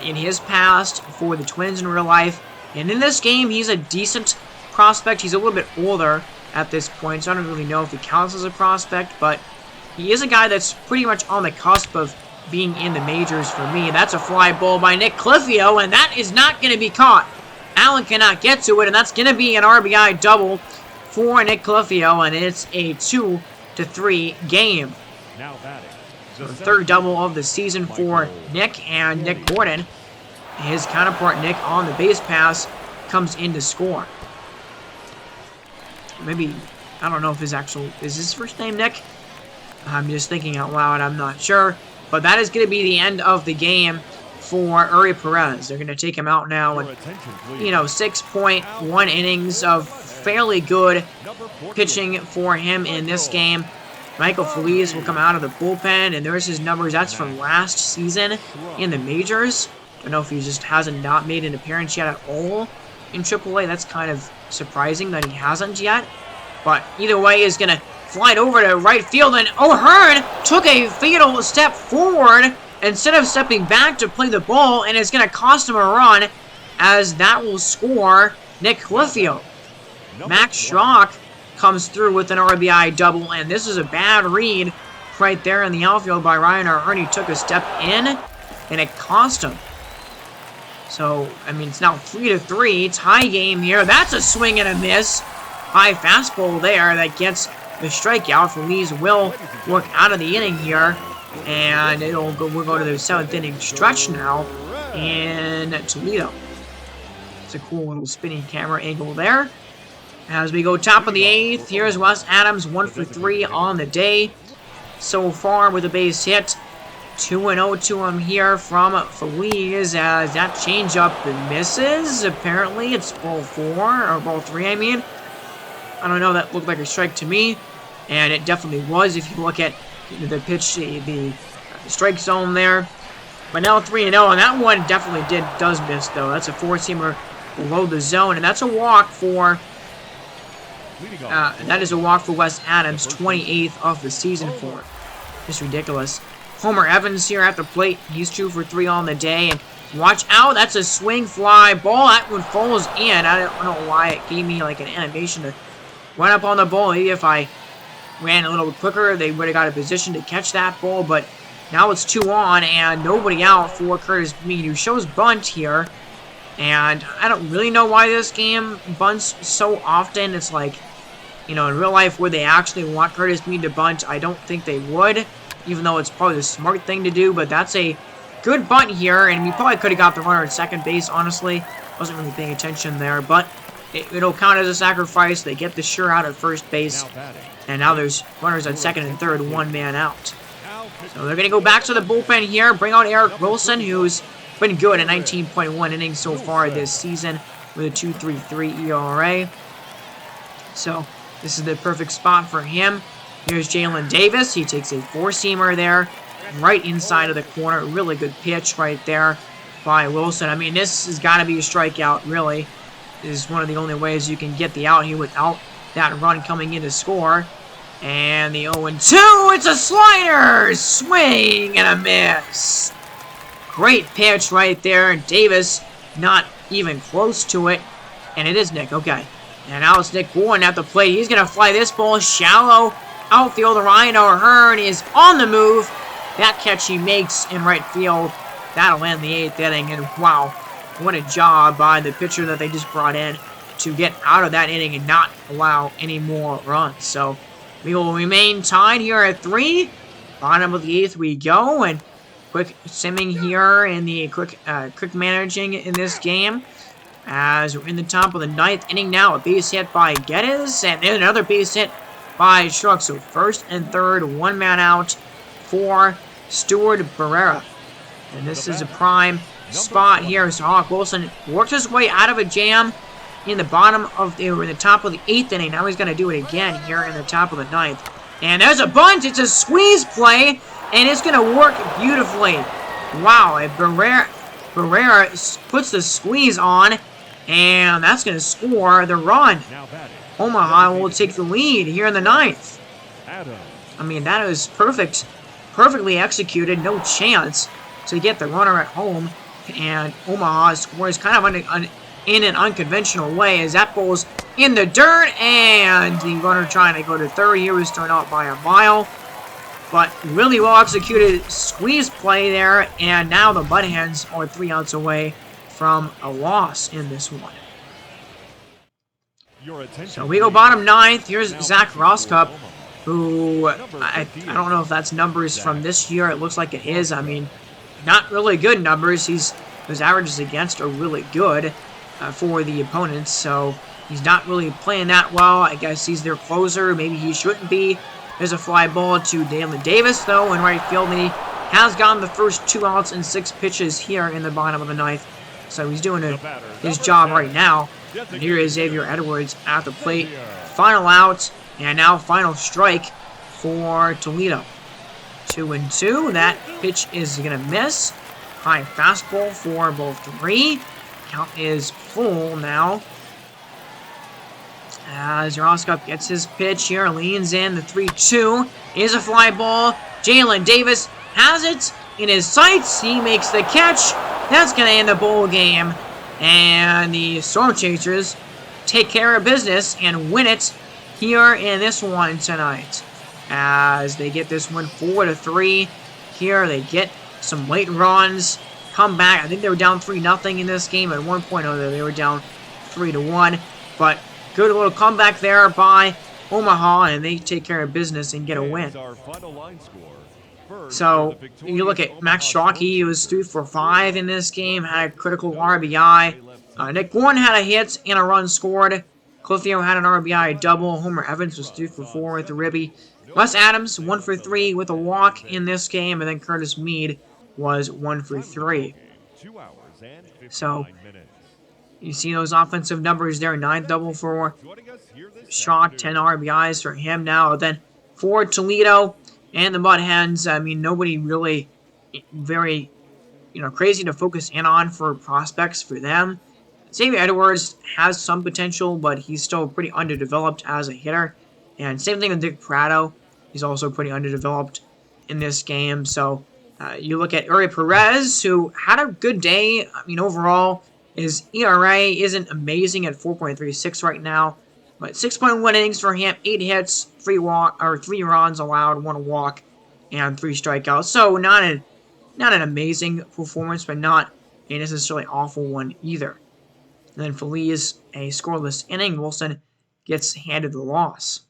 in his past for the Twins in real life. And in this game, he's a decent prospect. He's a little bit older at this point, so I don't really know if he counts as a prospect, but he is a guy that's pretty much on the cusp of being in the majors for me. That's a fly ball by Nick Cliffio, and that is not going to be caught. Allen cannot get to it, and that's going to be an RBI double for Nick Cliffio, and it's a 2-3 game. So the 3rd double of the season for Nick, and Nick Gordon, his counterpart Nick, on the base pass, comes in to score. Maybe, I don't know if is his first name Nick? I'm just thinking out loud, I'm not sure. But that is going to be the end of the game for Roy Perez. They're going to take him out now, and, you know, 6.1 innings of fairly good pitching for him in this game. Michael Feliz will come out of the bullpen, and there's his numbers. That's from last season in the majors. I don't know if he just hasn't not made an appearance yet at all in AAA. That's kind of surprising that he hasn't yet. But either way, he's going to fly it over to right field, and O'Hearn took a fatal step forward instead of stepping back to play the ball, and it's going to cost him a run, as that will score Nick Cliffio. Max Schrock comes through with an RBI double, and this is a bad read right there in the outfield by Ryan O'Hearn. He took a step in, and it cost him. So, I mean, it's now 3-3. Tie game here. That's a swing and a miss. High fastball there that gets the strikeout. Feliz will work out of the inning here, and we'll go to the 7th inning stretch now in Toledo. It's a cool little spinning camera angle there. As we go top of the 8th, here's Wes Adams, 1 for 3 on the day so far with a base hit. 2-0 to him here from Feliz, as that changeup misses. Apparently, it's ball 4, or ball 3, I mean. I don't know, that looked like a strike to me, and it definitely was if you look at the pitch, the strike zone there. But now 3-0, and that one definitely does miss, though. That's a 4-seamer below the zone, and that's a walk for... that is a walk for Wes Adams, 28th of the season for him. Just ridiculous. Homer Evans here at the plate. He's 2 for 3 on the day, and Watch out. That's a swing fly ball. That one falls in. I don't know why it gave me like an animation to run up on the ball. Maybe if I ran a little bit quicker, they would have got a position to catch that ball. But now it's 2 on and nobody out for Cutis Mead, who shows bunt here. And I don't really know why this game bunts so often. It's like, you know, in real life, would they actually want Cutis Mead to bunt? I don't think they would, even though it's probably the smart thing to do. But that's a good bunt here, and we probably could have got the runner at second base, honestly. Wasn't really paying attention there, but it'll count as a sacrifice. They get the sure out at first base, and now there's runners at second and third, 1 man out. So they're going to go back to the bullpen here, bring out Eric Wilson, who's been good at 19.1 innings so far this season with a 2.33 ERA. So this is the perfect spot for him. Here's Jalen Davis. He takes a 4-seamer there, right inside of the corner. Really good pitch right there by Wilson. I mean, this has got to be a strikeout, really. This is one of the only ways you can get the out here without that run coming in to score. And the 0-2, it's a slider! Swing and a miss. Great pitch right there. Davis not even close to it. And it is Nick, okay. And now it's Nick Bourne at the plate. He's going to fly this ball shallow. Outfielder Ryan O'Hearn is on the move. That catch he makes in right field. That'll end the 8th inning. And wow, what a job by the pitcher that they just brought in to get out of that inning and not allow any more runs. So we will remain tied here at 3. Bottom of the 8th we go. And quick simming here in the quick managing in this game. As we're in the top of the 9th inning now. A base hit by Geddes. And then another base hit by Shrug. So first and third, 1 man out for Stuart Barrera. And this is a prime spot here. So Hawk Wilson worked his way out of a jam in the top of the 8th inning. Now he's going to do it again here in the top of the 9th. And there's a bunt. It's a squeeze play. And it's going to work beautifully. Wow. Barrera puts the squeeze on. And that's going to score the run. Omaha will take the lead here in the 9th. I mean, that is perfect. Perfectly executed. No chance to get the runner at home. And Omaha scores kind of in an unconventional way as that ball's in the dirt. And the runner trying to go to third here was turned out by a mile. But really well executed squeeze play there. And now the Buttheads are 3 outs away from a loss in this one. So we go bottom 9th. Here's Zach Roscup, who I don't know if that's numbers from this year. It looks like it is. I mean, not really good numbers. His averages against are really good for the opponents. So he's not really playing that well. I guess he's their closer. Maybe he shouldn't be. There's a fly ball to Jalen Davis, though, in right field. And he has gotten the first 2 outs and 6 pitches here in the bottom of the 9th. So he's doing his job right now. And here is Xavier Edwards at the plate. Final out, and now final strike for Toledo. 2-2. That pitch is going to miss. High fastball for ball 3. Count is full now. As Roscup gets his pitch here, leans in. The 3-2 is a fly ball. Jalen Davis has it in his sights. He makes the catch. That's going to end the ball game. And the Storm Chasers take care of business and win it here in this one tonight. As they get this one 4-3. Here they get some late runs. Come back. I think they were down 3-0 in this game. At one point, they were down 3-1. But good little comeback there by Omaha. And they take care of business and get a win. So, you look at Max Shockey, he was 2 for 5 in this game, had a critical RBI. Nick Bourne had a hit and a run scored. Cliffio had an RBI double. Homer Evans was 2 for 4 with a ribby. Wes Adams, 1 for 3 with a walk in this game, and then Cutis Mead was 1 for 3. So, you see those offensive numbers there, 9 double for Shaw, 10 RBIs for him now. Then for Toledo and the Buttheads, I mean, nobody really very, crazy to focus in on for prospects for them. Xavier Edwards has some potential, but he's still pretty underdeveloped as a hitter. And same thing with Dick Prado. He's also pretty underdeveloped in this game. So You look at Uri Perez, who had a good day. I mean, overall, his ERA isn't amazing at 4.36 right now, but 6.1 innings for him, 8 hits, 3 runs allowed, 1 walk, and 3 strikeouts. So not an amazing performance, but not a necessarily awful one either. And then Feliz, a scoreless inning. Wilson gets handed the loss.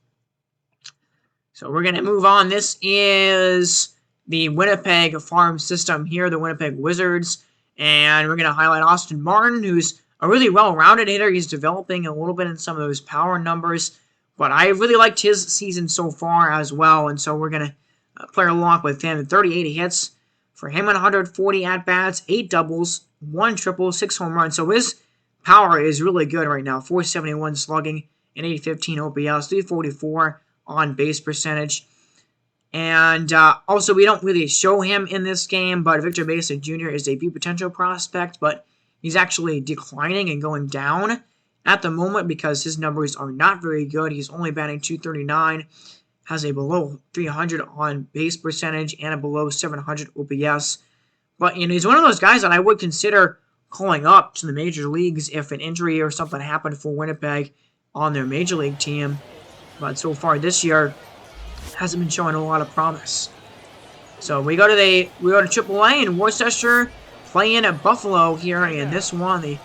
So we're going to move on. This is the Winnipeg farm system here, the Winnipeg Wizards. And we're going to highlight Austin Martin, who's a really well-rounded hitter. He's developing a little bit in some of those power numbers. But I really liked his season so far as well. And so we're going to play along with him. 38 hits for him, 140 at-bats, 8 doubles, 1 triple, 6 home runs. So his power is really good right now. 471 slugging, an 815 OPS, 344 on base percentage. And also, we don't really show him in this game, but Victor Mesa Jr. is a big potential prospect, but he's actually declining and going down at the moment because his numbers are not very good. He's only batting .239, has a below 300 on base percentage, and a below 700 OPS. But he's one of those guys that I would consider calling up to the major leagues if an injury or something happened for Winnipeg on their major league team. But so far this year, hasn't been showing a lot of promise. So we go to AAA in Worcester, playing at Buffalo here in this one. The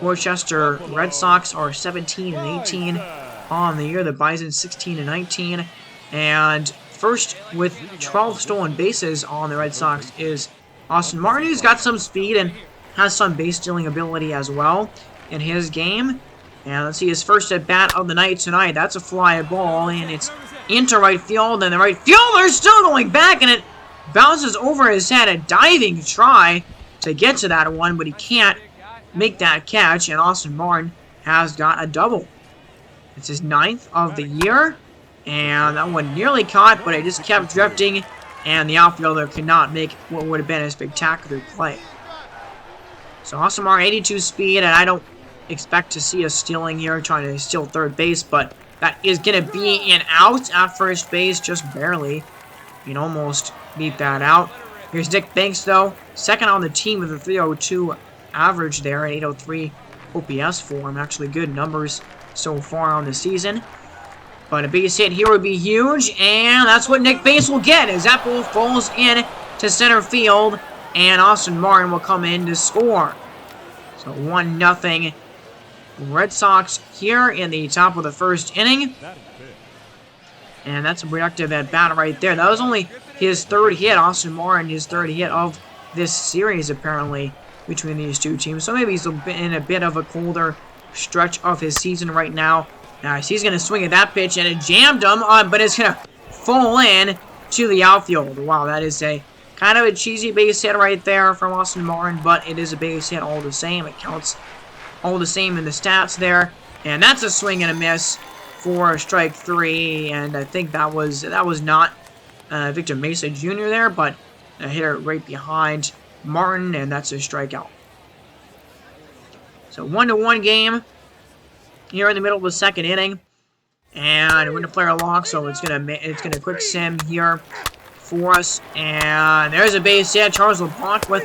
Worcester Red Sox are 17-18 on the year. The Bison 16-19. And first with 12 stolen bases on the Red Sox is Austin Martin, who's got some speed and has some base stealing ability as well in his game. And let's see his first at bat of the night tonight. That's a fly ball, and it's into right field, and the right fielder's still going back, and it bounces over his head. A diving try to get to that one, but he can't make that catch, and Austin Martin has got a double. It's his 9th of the year, and that one nearly caught, but it just kept drifting, and the outfielder could not make what would have been a spectacular play. So Austin Martin, 82 speed, and I don't expect to see us stealing here, trying to steal third base, but that is going to be an out at first base, just barely. You can almost beat that out. Here's Nick Banks, though, second on the team with a 302 average there, an 803 OPS for him. Actually good numbers so far on the season. But a base hit here would be huge, and that's what Nick Banks will get, as that ball falls in to center field, and Austin Martin will come in to score. So 1-0 Red Sox here in the top of the first inning. And that's a productive at bat right there. That was only his 3rd hit, Austin Martin, his 3rd hit of this series apparently between these two teams. So maybe he's in a bit of a colder stretch of his season right now. Nice, he's going to swing at that pitch, and it jammed him, but it's going to fall in to the outfield. Wow, that is a kind of a cheesy base hit right there from Austin Martin, but it is a base hit all the same. It counts all the same in the stats there. And that's a swing and a miss for strike 3, and I think that was not Victor Mesa Jr. there, but a hitter right behind Martin, and that's a strikeout. So 1-1 game here in the middle of the 2nd inning, and we're gonna play our lock, so it's gonna quick sim here for us, and there's a base hit. Charles LeBlanc with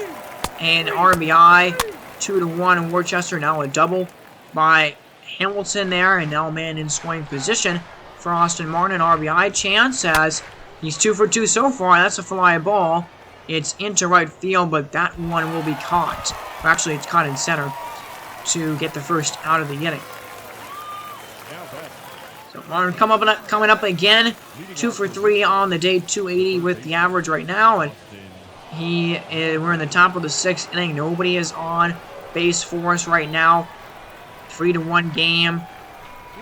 an RBI, 2-1 in Worcester. Now a double by Hamilton there, and now a man in scoring position for Austin Martin. An RBI chance as he's 2 for 2 so far. That's a fly ball. It's into right field, but that one will be caught. Or actually, it's caught in center to get the first out of the inning. So Martin coming up again, 2 for 3 on the day, 280 with the average right now, and we're in the top of the 6th inning. Nobody is on base for us right now. 3-1 game.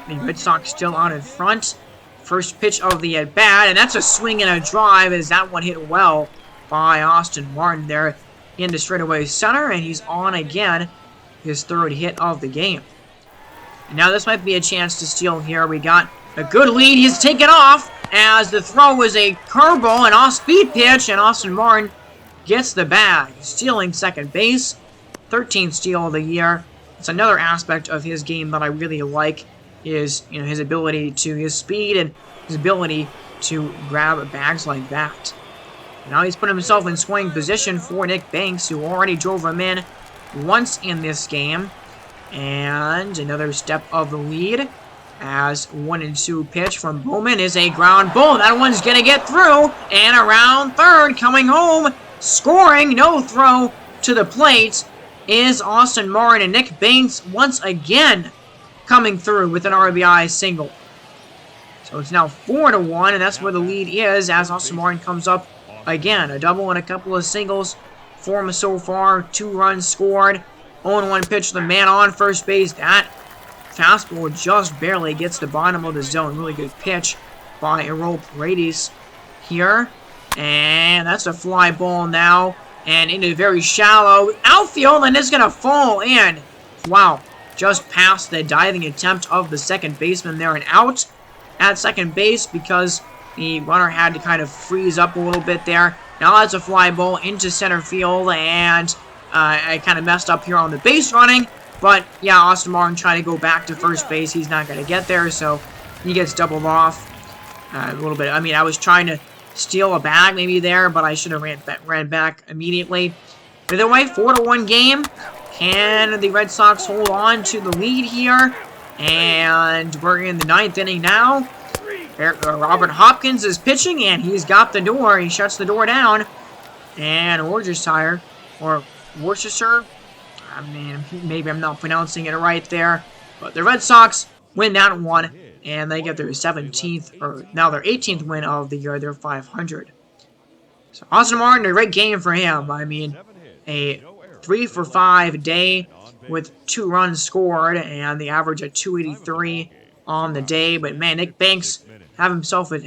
The Red Sox still out in front. First pitch of the at-bat, and that's a swing and a drive as that one hit well by Austin Martin there into straightaway center, and he's on again, his 3rd hit of the game. And now this might be a chance to steal here. We got a good lead. He's taken off as the throw was a curveball, an off-speed pitch, and Austin Martin gets the bag, stealing second base. 13th steal of the year. It's another aspect of his game that I really like, is his ability to, his speed and his ability to grab bags like that. Now he's put himself in swing position for Nick Banks, who already drove him in once in this game. And another step of the lead as 1-2 pitch from Bowman is a ground ball. That one's going to get through. And around third, coming home, scoring, no throw to the plate is Austin Martin. And Nick Banks once again coming through with an RBI single. So it's now 4-1, and that's where the lead is as Austin Martin comes up again. A double and a couple of singles for him so far. 2 runs scored. 0-1 pitch to the man on first base. That fastball just barely gets the bottom of the zone. Really good pitch by Errol Paredes here. And that's a fly ball now. And into very shallow outfield, and it's going to fall in. Wow. Just past the diving attempt of the second baseman there, and out at second base because the runner had to kind of freeze up a little bit there. Now that's a fly ball into center field, and I kind of messed up here on the base running. But yeah, Austin Martin trying to go back to first base. He's not going to get there, so he gets doubled off a little bit. I mean, I was trying to steal a bag maybe there, but I should have ran back immediately. Either way, 4-1 game. Can the Red Sox hold on to the lead here? And we're in the 9th inning now. Robert Hopkins is pitching, and he's got the door. He shuts the door down. And Worcestershire, or Worcestershire, I mean, maybe I'm not pronouncing it right there. But the Red Sox win that one, and they get their 17th, or now their 18th win of the year. They're 500. So Austin Martin, a great game for him. I mean, a 3-for-5 day with 2 runs scored, and the average at 283 on the day. But man, Nick Banks had himself a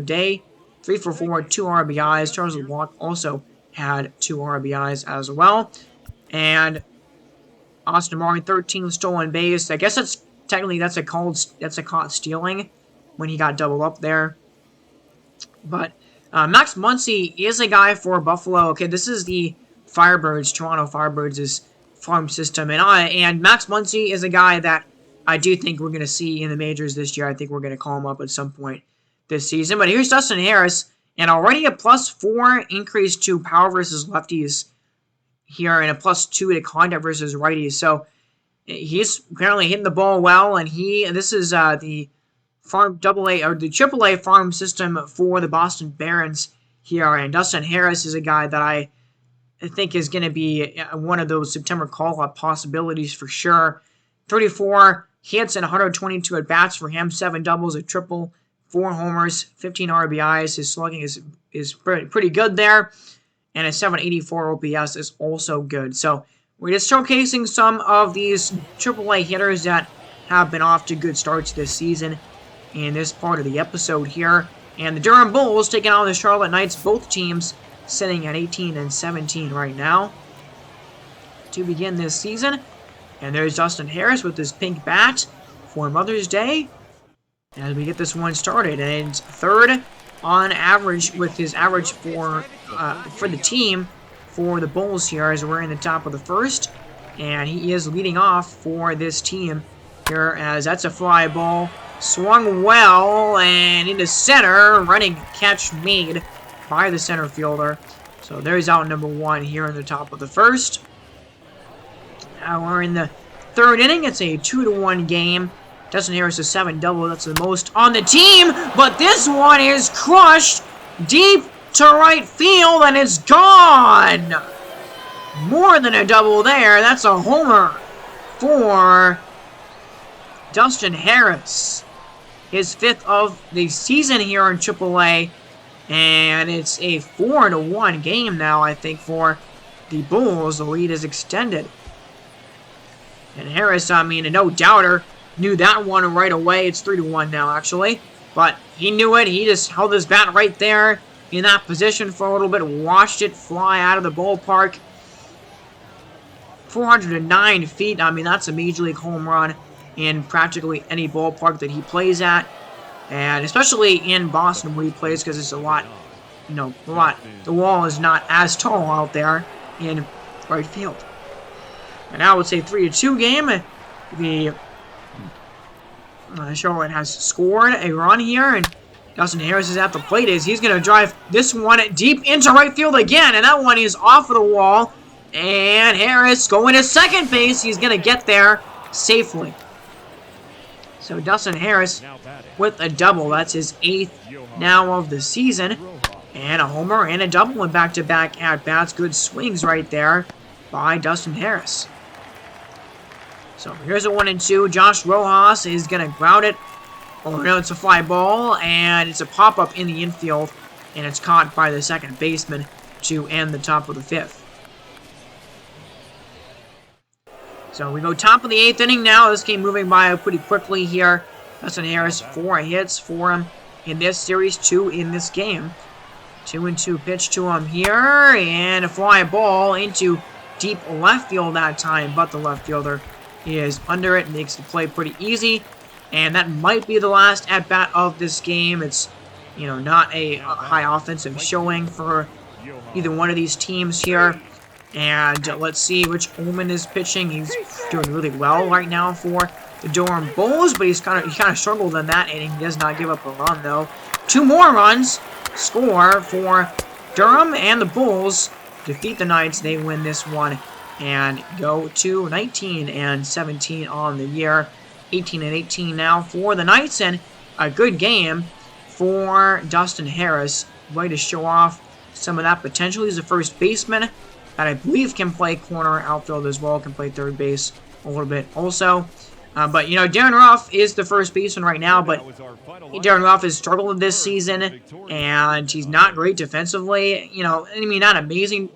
day. 3-for-4, 2 RBIs. Charles LeBlanc also had 2 RBIs as well. And Austin Martin, 13 stolen base. I guess that's technically that's a caught stealing when he got doubled up there. But Max Muncy is a guy for Buffalo. Okay, this is the Firebirds, Toronto Firebirds' farm system, and Max Muncy is a guy that I do think we're going to see in the majors this year. I think we're going to call him up at some point this season. But here's Dustin Harris, and already a +4 increase to power versus lefties here, and a +2 to contact versus righties. So he's apparently hitting the ball well, and this is the farm AA or the AAA farm system for the Boston Barons here, and Dustin Harris is a guy that I think is going to be one of those September call-up possibilities for sure. 34 hits and 122 at-bats for him, 7 doubles, a triple, 4 homers, 15 RBIs. His slugging is pretty good there, and a 784 OPS is also good. So we're just showcasing some of these AAA hitters that have been off to good starts this season in this part of the episode here. And the Durham Bulls taking on the Charlotte Knights, both teams sitting at 18 and 17 right now to begin this season. And there's Dustin Harris with his pink bat for Mother's Day as we get this one started. And third on average with his average for the team for the Bulls here as we're in the top of the first. And he is leading off for this team here as that's a fly ball. Swung well and into center. Running catch made by the center fielder. So there's out number 1 here in the top of the first. Now we're in the 3rd inning. It's a 2-1 game. Dustin Harris is 7 double. That's the most on the team. But this one is crushed deep to right field, and it's gone. More than a double there. That's a homer for Dustin Harris. His 5th of the season here in AAA. And it's a 4-1 game now, I think, for the Bulls. The lead is extended. And Harris, I mean, a no-doubter, knew that one right away. It's 3-1 now, actually. But he knew it. He just held his bat right there in that position for a little bit. Watched it fly out of the ballpark. 409 feet. I mean, that's a Major League home run in practically any ballpark that he plays at. And especially in Boston where he plays, because it's a lot. The wall is not as tall out there in right field. And now it's a 3-2 game. The Charlotte has scored a run here, and Dustin Harris is at the plate. He's going to drive this one deep into right field again. And that one is off of the wall. And Harris going to second base. He's going to get there safely. So Dustin Harris with a double. That's his 8th now of the season. And a homer and a double in back-to-back at-bats. Good swings right there by Dustin Harris. So here's a 1-2. Josh Rojas is going to ground it. Oh no, it's a fly ball, and it's a pop-up in the infield, and it's caught by the second baseman to end the top of the 5th. So we go top of the 8th inning now. This game moving by pretty quickly here. Dustin Harris, 4 hits for him in this series, 2 in this game. 2-2 pitch to him here, and a fly ball into deep left field that time, but the left fielder is under it, makes the play pretty easy. And that might be the last at-bat of this game. It's, not a high offensive showing for either one of these teams here. And let's see which Ullman is pitching. He's doing really well right now for the Durham Bulls, but he kind of struggled in that inning. He does not give up a run, though. 2 more runs score for Durham, and the Bulls defeat the Knights. They win this one and go to 19-17 on the year. 18-18 now for the Knights, and a good game for Dustin Harris. Way to show off some of that potential. He's a first baseman that I believe can play corner outfield as well, can play third base a little bit also. But, Darren Ruff is the first baseman right now, but Darren Ruff has struggled this season, and he's not great defensively. Not amazing.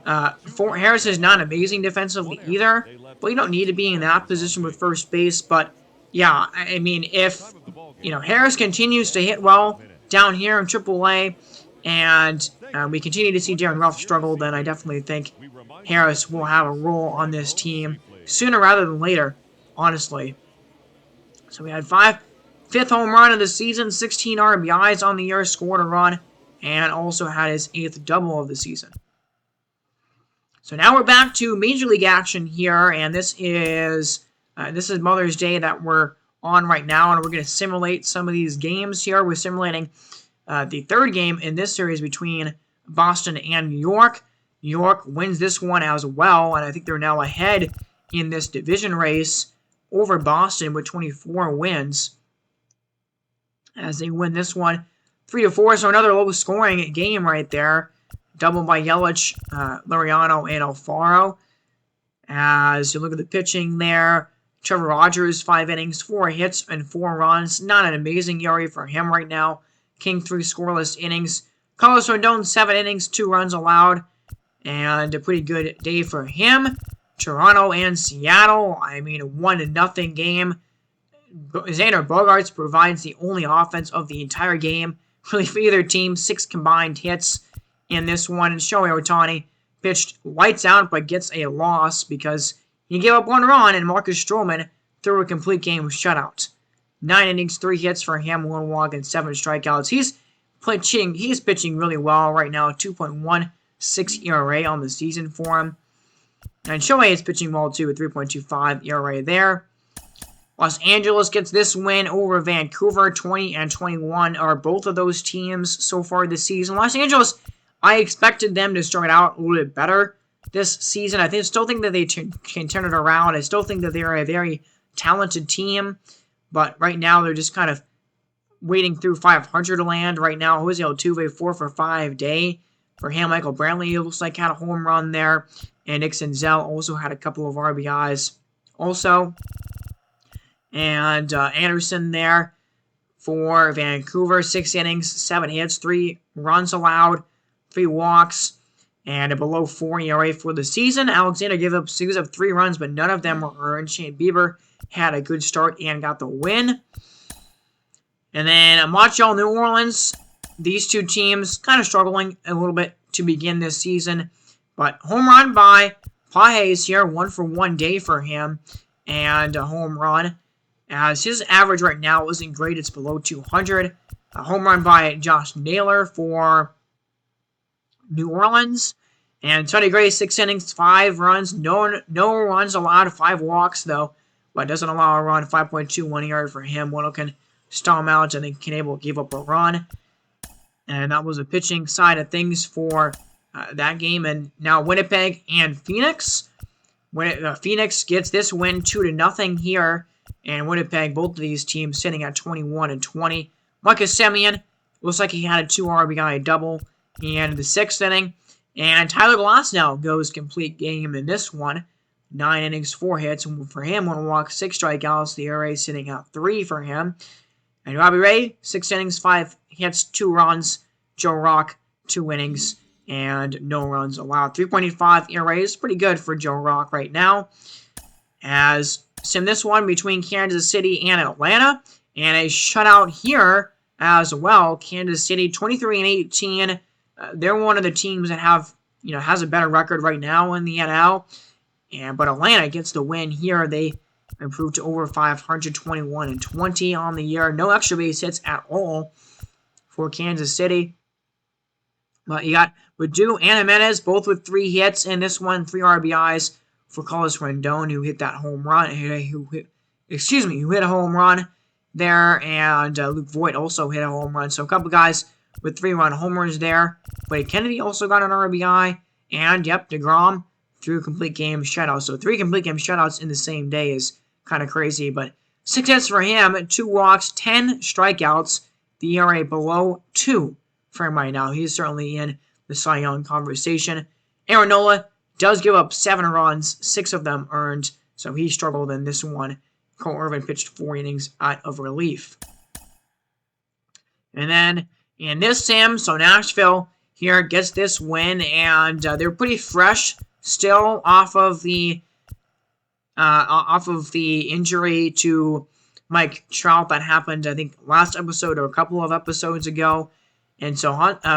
Harris is not amazing defensively either, but you don't need to be in that position with first base. But, yeah, if, Harris continues to hit well down here in AAA, and we continue to see Darren Ruff struggle, then I definitely think Harris will have a role on this team sooner rather than later, honestly. So we had 5th home run of the season, 16 RBIs on the year, scored a run, and also had his 8th double of the season. So now we're back to Major League action here, and this is Mother's Day that we're on right now, and we're going to simulate some of these games here. We're simulating the 3rd game in this series between Boston and New York. New York wins this one as well, and I think they're now ahead in this division race over Boston with 24 wins as they win this one 3-4. So another low-scoring game right there. Double by Yelich, Laureano, and Alfaro. As you look at the pitching there, Trevor Rogers, 5 innings, 4 hits, and 4 runs. Not an amazing ERA for him right now. King, 3 scoreless innings. Carlos Rodon, 7 innings, 2 runs allowed. And a pretty good day for him. Toronto and Seattle, a 1-0 game. Xander Bogaerts provides the only offense of the entire game. Really for either team, 6 combined hits in this one. And Shohei Ohtani pitched lights out, but gets a loss because he gave up 1 run, and Marcus Stroman threw a complete game shutout. 9 innings, 3 hits for him, 1 walk, and 7 strikeouts. He's pitching really well right now. 2.16 ERA on the season for him. And Shohei is pitching well too, with 3.25 ERA there. Los Angeles gets this win over Vancouver. 20-21 are both of those teams so far this season. Los Angeles, I expected them to start out a little bit better this season. I still think that they can turn it around. I still think that they're a very talented team. But right now, they're just kind of wading through 500 land right now. Jose Altuve, 4 for 5 day. For him, Michael Brantley, it looks like, had a home run there. And Nick Senzel also had a couple of RBIs also. And Anderson there for Vancouver, 6 innings, 7 hits, 3 runs allowed, 3 walks, and a below 4 ERA for the season. Alexander gave up 3 runs, but none of them were earned. Shane Bieber had a good start and got the win. And then Montreal, New Orleans, these two teams kind of struggling a little bit to begin this season. But home run by Pages here, 1 for 1 day for him, and a home run. As his average right now isn't great, it's below 200. A home run by Josh Naylor for New Orleans. And Sonny Gray, 6 innings, 5 runs. No runs allowed, 5 walks though. But doesn't allow a run, 5.21 ERA for him. One can stall him out, and then Knebel gave up a run. And that was the pitching side of things for that game. And now Winnipeg and Phoenix. Phoenix gets this win 2-0 here. And Winnipeg, both of these teams sitting at 21-20. Marcus Semien looks like he had a 2 RBI double in the 6th inning. And Tyler Glasnow goes complete game in this one. 9 innings, 4 hits for him, 1 walk, 6 strikeouts. The ERA sitting at 3 for him. And Robbie Ray, 6 innings, 5 hits, 2 runs. Joe Rock, 2 innings, and no runs allowed. 3.85 ERA is pretty good for Joe Rock right now. As sim this one between Kansas City and Atlanta. And a shutout here as well. Kansas City, 23-18. They're one of the teams that has a better record right now in the NL. But Atlanta gets the win here. They improved to over 500, 21-20 on the year. No extra base hits at all for Kansas City. But you got Badu and Jimenez both with 3 hits in this one, 3 RBIs for Carlos Rendon, who hit that home run. Who hit a home run there, and Luke Voigt also hit a home run. So a couple guys with 3-run homers there. But Kennedy also got an RBI, and DeGrom threw a complete game shutout. So 3 complete game shutouts in the same day is kind of crazy. But 6 hits for him, 2 walks, 10 strikeouts. The ERA below 2 for him right now. He's certainly in the Cy Young conversation. Aaron Nola does give up 7 runs, 6 of them earned. So he struggled in this one. Cole Irvin pitched 4 innings out of relief. And then in this sim, so Nashville here gets this win, and they're pretty fresh still off of the injury to Mike Trout that happened, I think, last episode or a couple of episodes ago. And so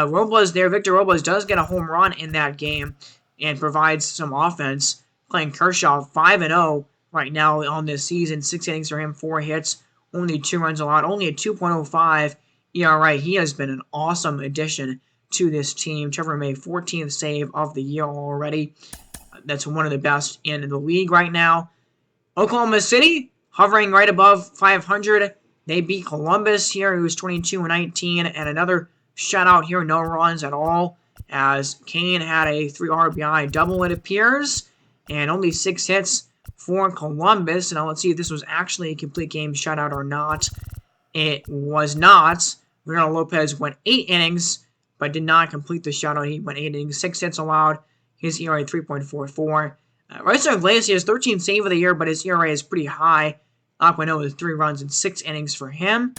Robles there, Victor Robles does get a home run in that game and provides some offense. Playing Kershaw 5-0 right now on this season. 6 innings for him, 4 hits, only 2 runs allowed, only a 2.05 ERA. He has been an awesome addition to this team. Trevor May, 14th save of the year already. That's one of the best in the league right now. Oklahoma City, hovering right above 500. They beat Columbus here, who's 22-19, and another shutout here, no runs at all, as Kane had a 3 RBI double, it appears, and only 6 hits for Columbus. Now let's see if this was actually a complete game shutout or not. It was not. Reynaldo Lopez went 8 innings, but did not complete the shutout. He went 8 innings, 6 hits allowed. His ERA 3.44. Raisel Iglesias, 13th save of the year, but his ERA is pretty high. Aquino with 3 runs and 6 innings for him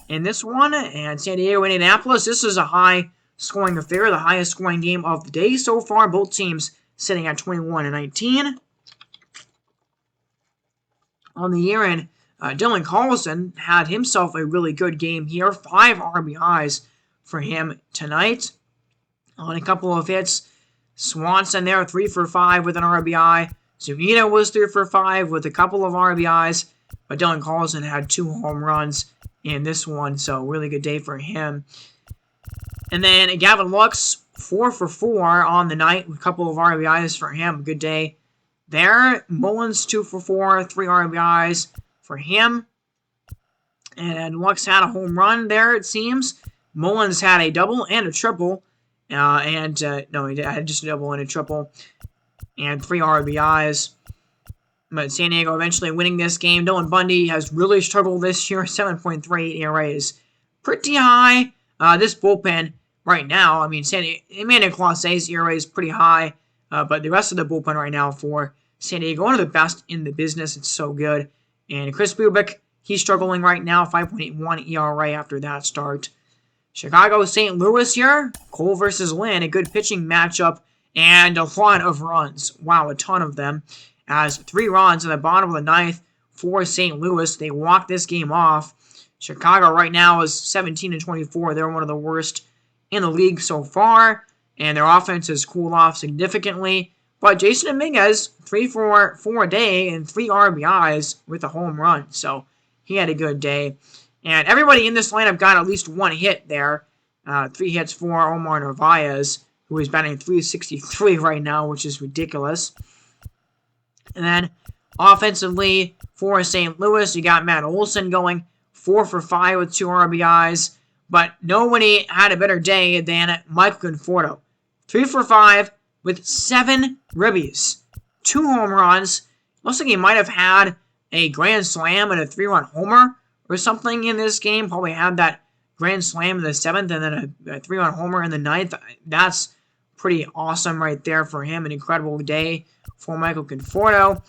in this one. And San Diego, Indianapolis, this is a high-scoring affair, the highest-scoring game of the day so far. Both teams sitting at 21-19. On the year, and Dylan Carlson had himself a really good game here. 5 RBIs for him tonight on a couple of hits. Swanson there, 3 for 5 with an RBI. Zunino was 3 for 5 with a couple of RBIs. But Dylan Carlson had 2 home runs in this one, so really good day for him. And then Gavin Lux, 4 for 4 on the night with a couple of RBIs for him. Good day there. Mullins, 2 for 4, 3 RBIs for him. And Lux had a home run there, it seems. Mullins had a double and a triple. No, he had just a double and a triple. And 3 RBIs. But San Diego eventually winning this game. Dylan Bundy has really struggled this year. 7.38 ERA is pretty high. This bullpen right now, I mean, Emmanuel Clase's ERA is pretty high. But the rest of the bullpen right now for San Diego, one of the best in the business. It's so good. And Chris Bubik, he's struggling right now. 5.81 ERA after that start. Chicago, St. Louis here. Cole versus Lynn. A good pitching matchup. And a lot of runs. Wow, a ton of them. As 3 runs in the bottom of the 9th for St. Louis. They walked this game off. Chicago right now is 17-24. They're one of the worst in the league so far. And their offense has cooled off significantly. But Jason Dominguez, 3 for 4 a day and 3 RBIs with a home run. So he had a good day. And everybody in this lineup got at least 1 hit there. 3 hits for Omar Narvaez, who is batting .363 right now, which is ridiculous. And then offensively for St. Louis, you got Matt Olson going 4 for 5 with 2 RBIs. But nobody had a better day than Michael Conforto. 3 for 5 with 7 ribbies. 2 home runs. Looks like he might have had a grand slam and a 3-run homer or something in this game. Probably had that grand slam in the 7th and then a 3-run homer in the 9th. That's pretty awesome right there for him. An incredible day for Michael Conforto.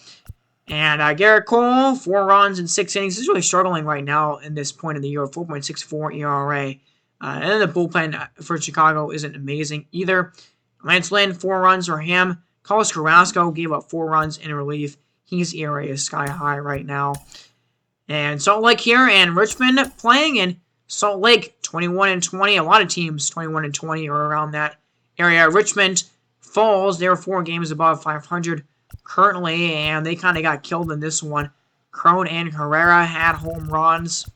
And Garrett Cole, 4 runs in 6 innings. He's really struggling right now in this point of the year, 4.64 ERA. And then the bullpen for Chicago isn't amazing either. Lance Lynn, 4 runs for him. Carlos Carrasco gave up 4 runs in relief. His ERA is sky high right now. And Salt Lake here and Richmond playing in Salt Lake, 21-20. A lot of teams 21-20 or around that area. Richmond falls. They're 4 games above 500 currently, and they kind of got killed in this one. Crone and Herrera had home runs.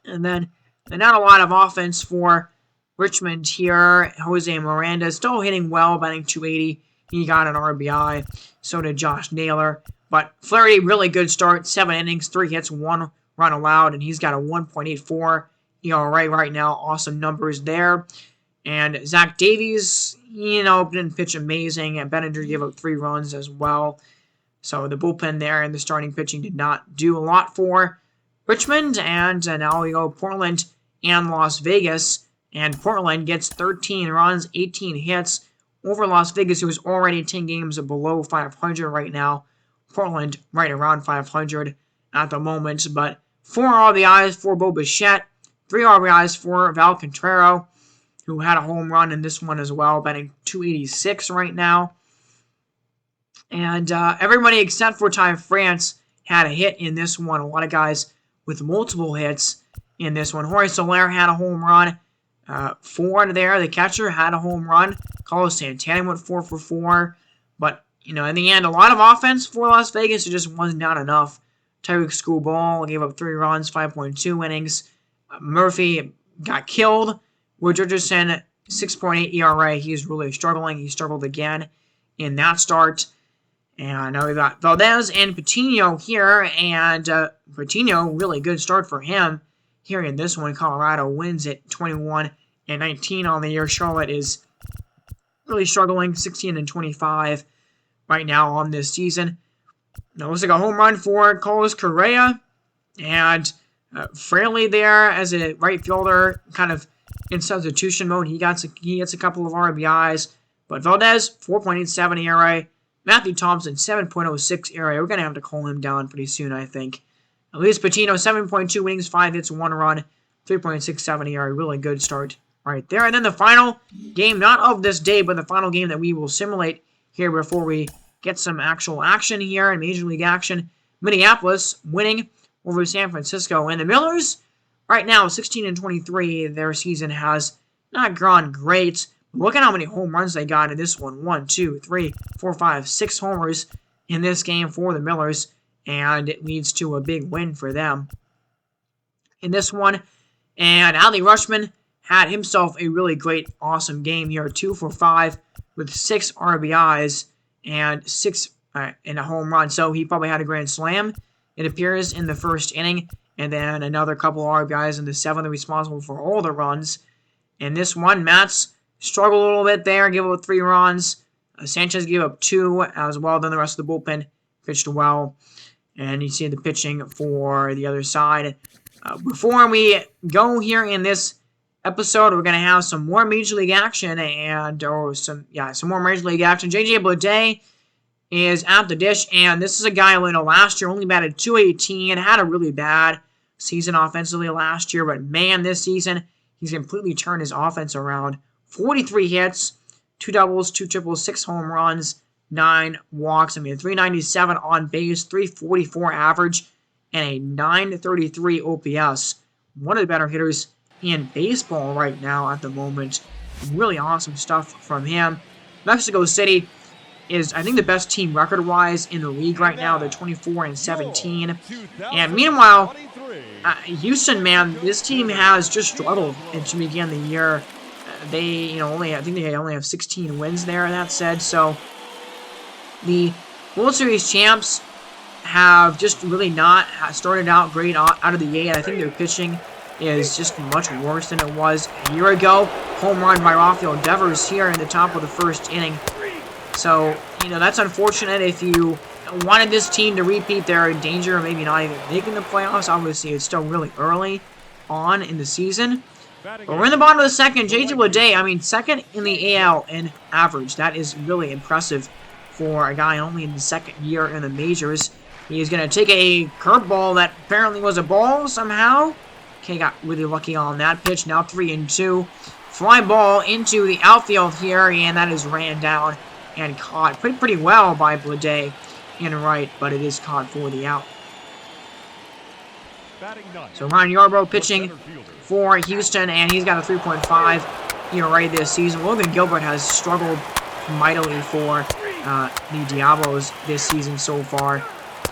And then not a lot of offense for Richmond here. Jose Miranda still hitting well, batting .280. He got an RBI. So did Josh Naylor. But Flaherty, really good start. 7 innings, 3 hits, 1 run allowed, and he's got a 1.84 ERA right now. Awesome numbers there. And Zach Davies, didn't pitch amazing. And Benninger gave up 3 runs as well. So the bullpen there and the starting pitching did not do a lot for Richmond. And now we go Portland and Las Vegas. And Portland gets 13 runs, 18 hits over Las Vegas, who is already 10 games below 500 right now. Portland right around 500 at the moment. But 4 RBIs for Bo Bichette, 3 RBIs for Val Contrario, who had a home run in this one as well, batting .286 right now. And everybody except for Ty France had a hit in this one. A lot of guys with multiple hits in this one. Jorge Soler had a home run. 4 there. The catcher had a home run. Carlos Santana went 4 for 4. But, in the end, a lot of offense for Las Vegas. It just wasn't not enough. Tyreek Schoolball gave up 3 runs, 5.2 innings. Murphy got killed. Wood Richardson, 6.8 ERA. He's really struggling. He struggled again in that start. And now we've got Valdez and Patino here. And Patino, really good start for him here in this one. Colorado wins it 21-19 on the year. Charlotte is really struggling, 16-25 right now on this season. Now looks like a home run for Carlos Correa. And Fraley there as a right fielder, kind of in substitution mode. He gets a couple of RBIs. But Valdez, 4.87 ERA. Matthew Thompson, 7.06 ERA. We're going to have to call him down pretty soon, I think. Luis Patino, 7.2 innings, 5 hits, 1 run, 3.67 ERA. Really good start right there. And then the final game, not of this day, but the final game that we will simulate here before we get some actual action here in Major League action. Minneapolis winning over San Francisco. And the Millers, right now, 16-23. Their season has not gone great. Look at how many home runs they got in this one. 1, 2, 3, 4, 5, 6 homers in this game for the Millers. And it leads to a big win for them in this one. And Adley Rutschman had himself a really great, awesome game here. 2 for 5 with 6 RBIs and 6 in a home run. So he probably had a grand slam, it appears, in the first inning. And then another couple of RBIs in the 7th, responsible for all the runs. In this one, Mats struggled a little bit there, gave up 3 runs. Sanchez gave up 2 as well. Then the rest of the bullpen pitched well. And you see the pitching for the other side. Before we go here in this episode, we're going to have some more Major League action some more Major League action. JJ Bleday is at the dish, and this is a guy who last year only batted .218, had a really bad season offensively last year, but man, this season he's completely turned his offense around. 43 hits, 2 doubles, 2 triples, 6 home runs, 9 walks. 397 on base, 344 average, and a 933 OPS. One of the better hitters in baseball right now at the moment. Really awesome stuff from him. Mexico City is, I think, the best team record-wise in the league right now. They're 24-17. And meanwhile, Houston, man, this team has just struggled to begin the year. They, I think they only have 16 wins there, that said. So, the World Series champs have just really not started out great out of the gate. I think their pitching is just much worse than it was a year ago. Home run by Rafael Devers here in the top of the first inning. So, you know, that's unfortunate. If you wanted this team to repeat, they're in danger of maybe not even making the playoffs. Obviously, it's still really early on in the season. But we're in the bottom of the second. J.J. Bleday, I mean, second in the AL in average. That is really impressive for a guy only in the second year in the majors. He's going to take a curveball that apparently was a ball somehow. Okay, got really lucky on that pitch. Now 3-2. Fly ball into the outfield here, and that is ran down and caught pretty well by Bleday in right, but it is caught for the out. So Ryan Yarbrough pitching for Houston, and he's got a 3.5 ERA this season. Logan Gilbert has struggled mightily for the Diablos this season so far.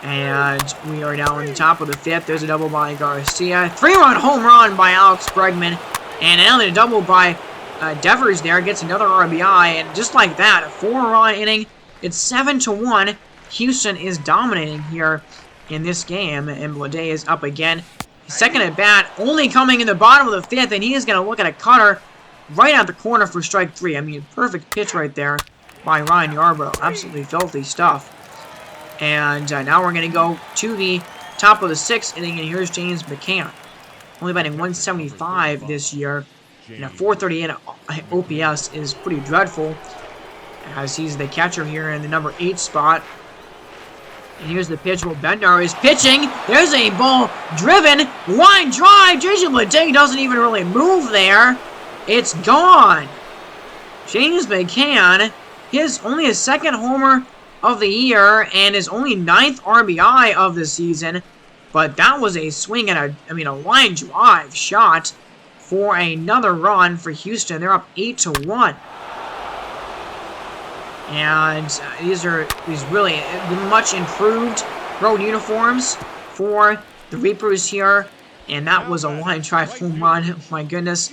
And we are now in the top of the fifth. There's a double by Garcia. 3-run home run by Alex Bregman. And another double by Devers there. Gets another RBI. And just like that, a 4-run inning. It's 7-1. Houston is dominating here in this game. And Bleday is up again. Second at bat, only coming in the bottom of the fifth. And he is going to look at a cutter right out the corner for strike 3. I mean, perfect pitch right there by Ryan Yarbrough. Absolutely filthy stuff. And now we're going to go to the top of the sixth inning, and here's James McCann. Only batting 175 this year, and a 438 OPS is pretty dreadful, as he's the catcher here in the number 8 spot. And here's the pitch. Will Bednar is pitching. There's a ball driven. Line drive. J.J. Bleday doesn't even really move there. It's gone. James McCann, only his second homer of the year and his only 9th RBI of the season, but that was a swing and a line drive shot for another run for Houston. They're up 8-1, and these really much improved road uniforms for the Reapers here, and that was a line drive home run. My goodness,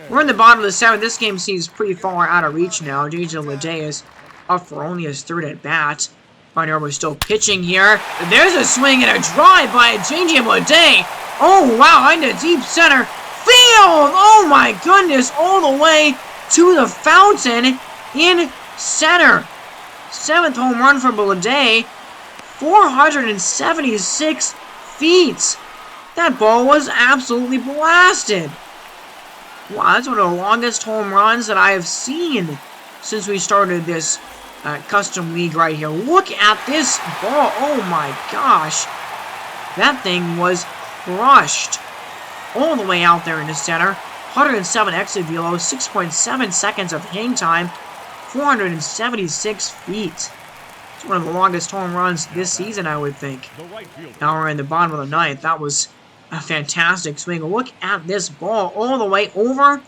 we're in the bottom of the 7th. This game seems pretty far out of reach now. J.J. Bleday is up for only his 3rd at bat. Ryan Yarbrough still pitching here. There's a swing and a drive by J.J. Bleday. Oh wow, into deep center field. Oh my goodness, all the way to the fountain in center. 7th home run for Bleday. 476 feet. That ball was absolutely blasted. Wow, that's one of the longest home runs that I have seen since we started this custom league right here. Look at this ball. Oh my gosh. That thing was crushed. All the way out there in the center. 107 exit velo, 6.7 seconds of hang time, 476 feet. It's one of the longest home runs this season, I would think. Now we're in the bottom of the 9th. That was a fantastic swing. Look at this ball all the way over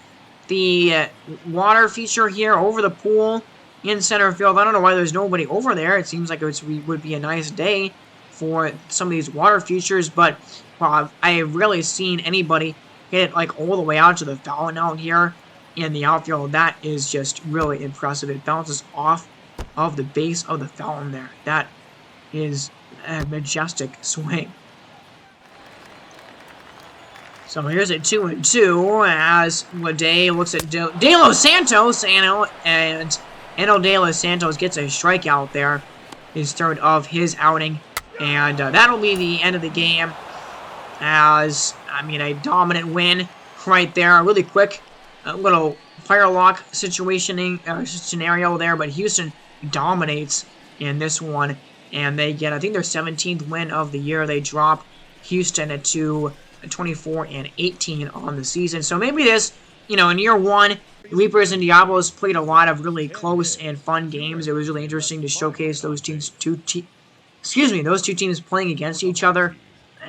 the water feature here, over the pool in center field. I don't know why there's nobody over there. It seems like it would be a nice day for some of these water features, but well, I have rarely seen anybody hit it like all the way out to the fountain out here in the outfield. That is just really impressive. It bounces off of the base of the fountain there. That is a majestic swing. So here's a 2-2 as Bleday looks at De Los Santos, and Enel De Los Santos gets a strikeout there, his 3rd of his outing, and that'll be the end of the game. As a dominant win right there, a really quick little firelock scenario there, but Houston dominates in this one, and they get, I think, their 17th win of the year. They drop Houston to 24-18 on the season. So maybe this, in year 1, Reapers and Diablos played a lot of really close and fun games. It was really interesting to showcase those two teams playing against each other.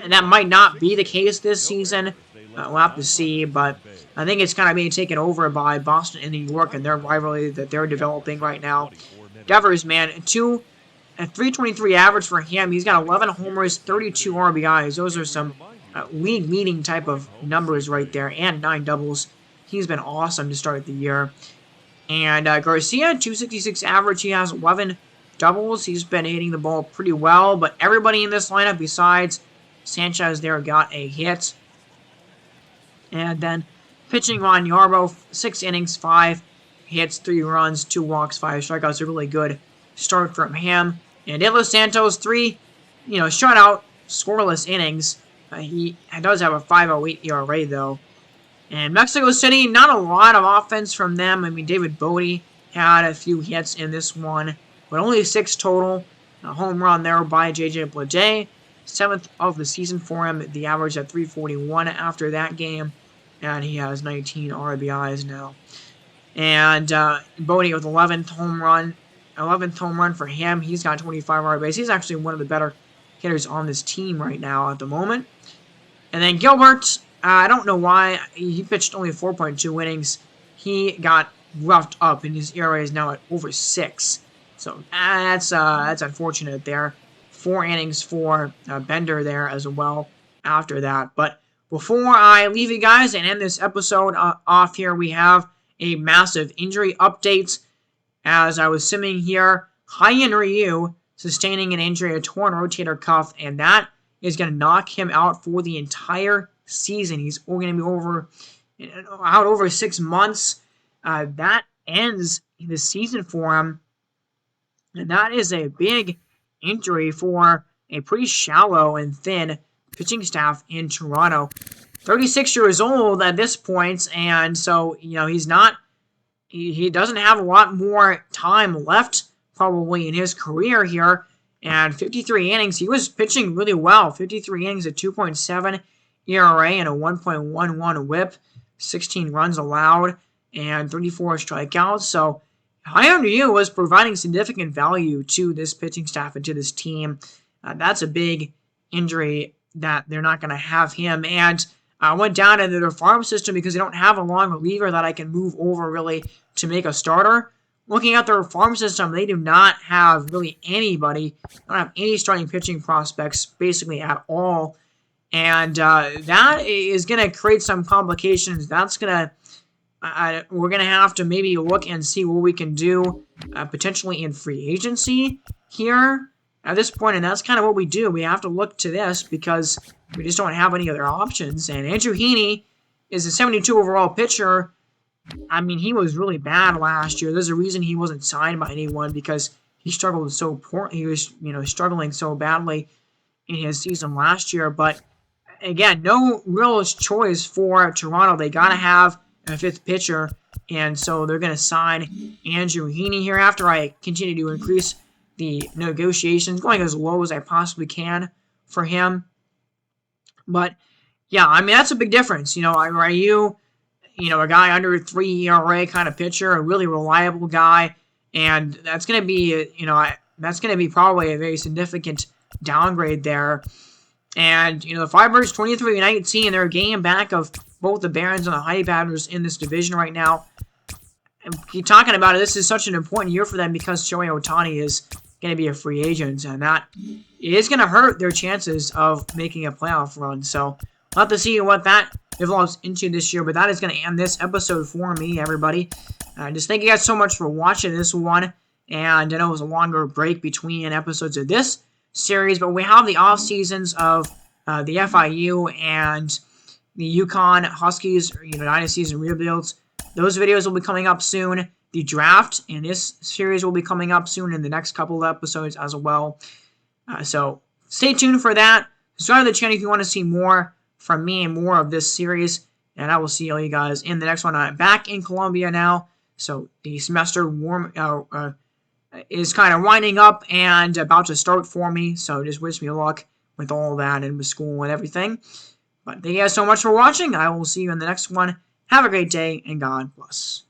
And that might not be the case this season. We'll have to see, but I think it's kind of being taken over by Boston and New York and their rivalry that they're developing right now. Devers, man, a 323 average for him. He's got 11 homers, 32 RBIs. Those are some league-leading type of numbers right there, and 9 doubles. He's been awesome to start the year. And Garcia, 266 average. He has 11 doubles. He's been hitting the ball pretty well, but everybody in this lineup besides Sanchez there got a hit. And then pitching Ron Yarbrough, 6 innings, 5 hits, 3 runs, 2 walks, 5 strikeouts. A really good start from him. And De Los Santos, 3, shutout, scoreless innings. He does have a 5.08 ERA though. And Mexico City, not a lot of offense from them. I mean, David Bodie had a few hits in this one, but only 6 total. A home run there by J.J. Bleday. 7th of the season for him. The average at 341 after that game. And he has 19 RBIs now. And Bodie with 11th home run for him. He's got 25 RBIs. He's actually one of the better hitters on this team right now at the moment. And then Gilbert, I don't know why. He pitched only 4.2 innings. He got roughed up, and his ERA is now at over 6. So that's unfortunate there. 4 innings for Bender there as well after that. But before I leave you guys and end this episode off here, we have a massive injury update. As I was simming here, Hyun Ryu sustaining an injury, a torn rotator cuff, and that is going to knock him out for the entire season. He's going to be out over 6 months. That ends the season for him, and that is a big injury for a pretty shallow and thin pitching staff in Toronto. 36 years old at this point, and so he doesn't have a lot more time left probably in his career here. And 53 innings, he was pitching really well. 53 innings at 2.7 ERA and a 1.11 WHIP, 16 runs allowed, and 34 strikeouts. So Hyun Ryu was providing significant value to this pitching staff and to this team. That's a big injury that they're not going to have him. And I went down into their farm system because they don't have a long reliever that I can move over really to make a starter. Looking at their farm system, they do not have really anybody. They don't have any starting pitching prospects basically at all. And that is going to create some complications. That's going to we're going to have to maybe look and see what we can do potentially in free agency here at this point. And that's kind of what we do. We have to look to this because we just don't have any other options. And Andrew Heaney is a 72 overall pitcher. I mean, he was really bad last year. There's a reason he wasn't signed by anyone because he struggled so poor. He was, struggling so badly in his season last year. But again, no real choice for Toronto. They got to have a 5th pitcher, and so they're going to sign Andrew Heaney here after I continue to increase the negotiations, going as low as I possibly can for him. But yeah, I mean, that's a big difference. Ryu, a guy under 3 ERA kind of pitcher, a really reliable guy, and that's going to be, that's going to be probably a very significant downgrade there. And, the Firebirds 23-19, they're a game back of both the Barons and the Honey Badgers in this division right now. And keep talking about it. This is such an important year for them because Shohei Ohtani is going to be a free agent, and that is going to hurt their chances of making a playoff run. So we'll have to see what that develops into this year, but that is going to end this episode for me, everybody. Just thank you guys so much for watching this one, and I know it was a longer break between episodes of this series, but we have the off seasons of the FIU and the Yukon Huskies, Dynasties and Rebuilds. Those videos will be coming up soon. The draft in this series will be coming up soon in the next couple of episodes as well. So stay tuned for that. Subscribe to the channel if you want to see more from me and more of this series. And I will see all you guys in the next one. I'm back in Columbia now, so the semester is kind of winding up and about to start for me. So just wish me luck with all that and with school and everything. But thank you guys so much for watching. I will see you in the next one. Have a great day, and God bless.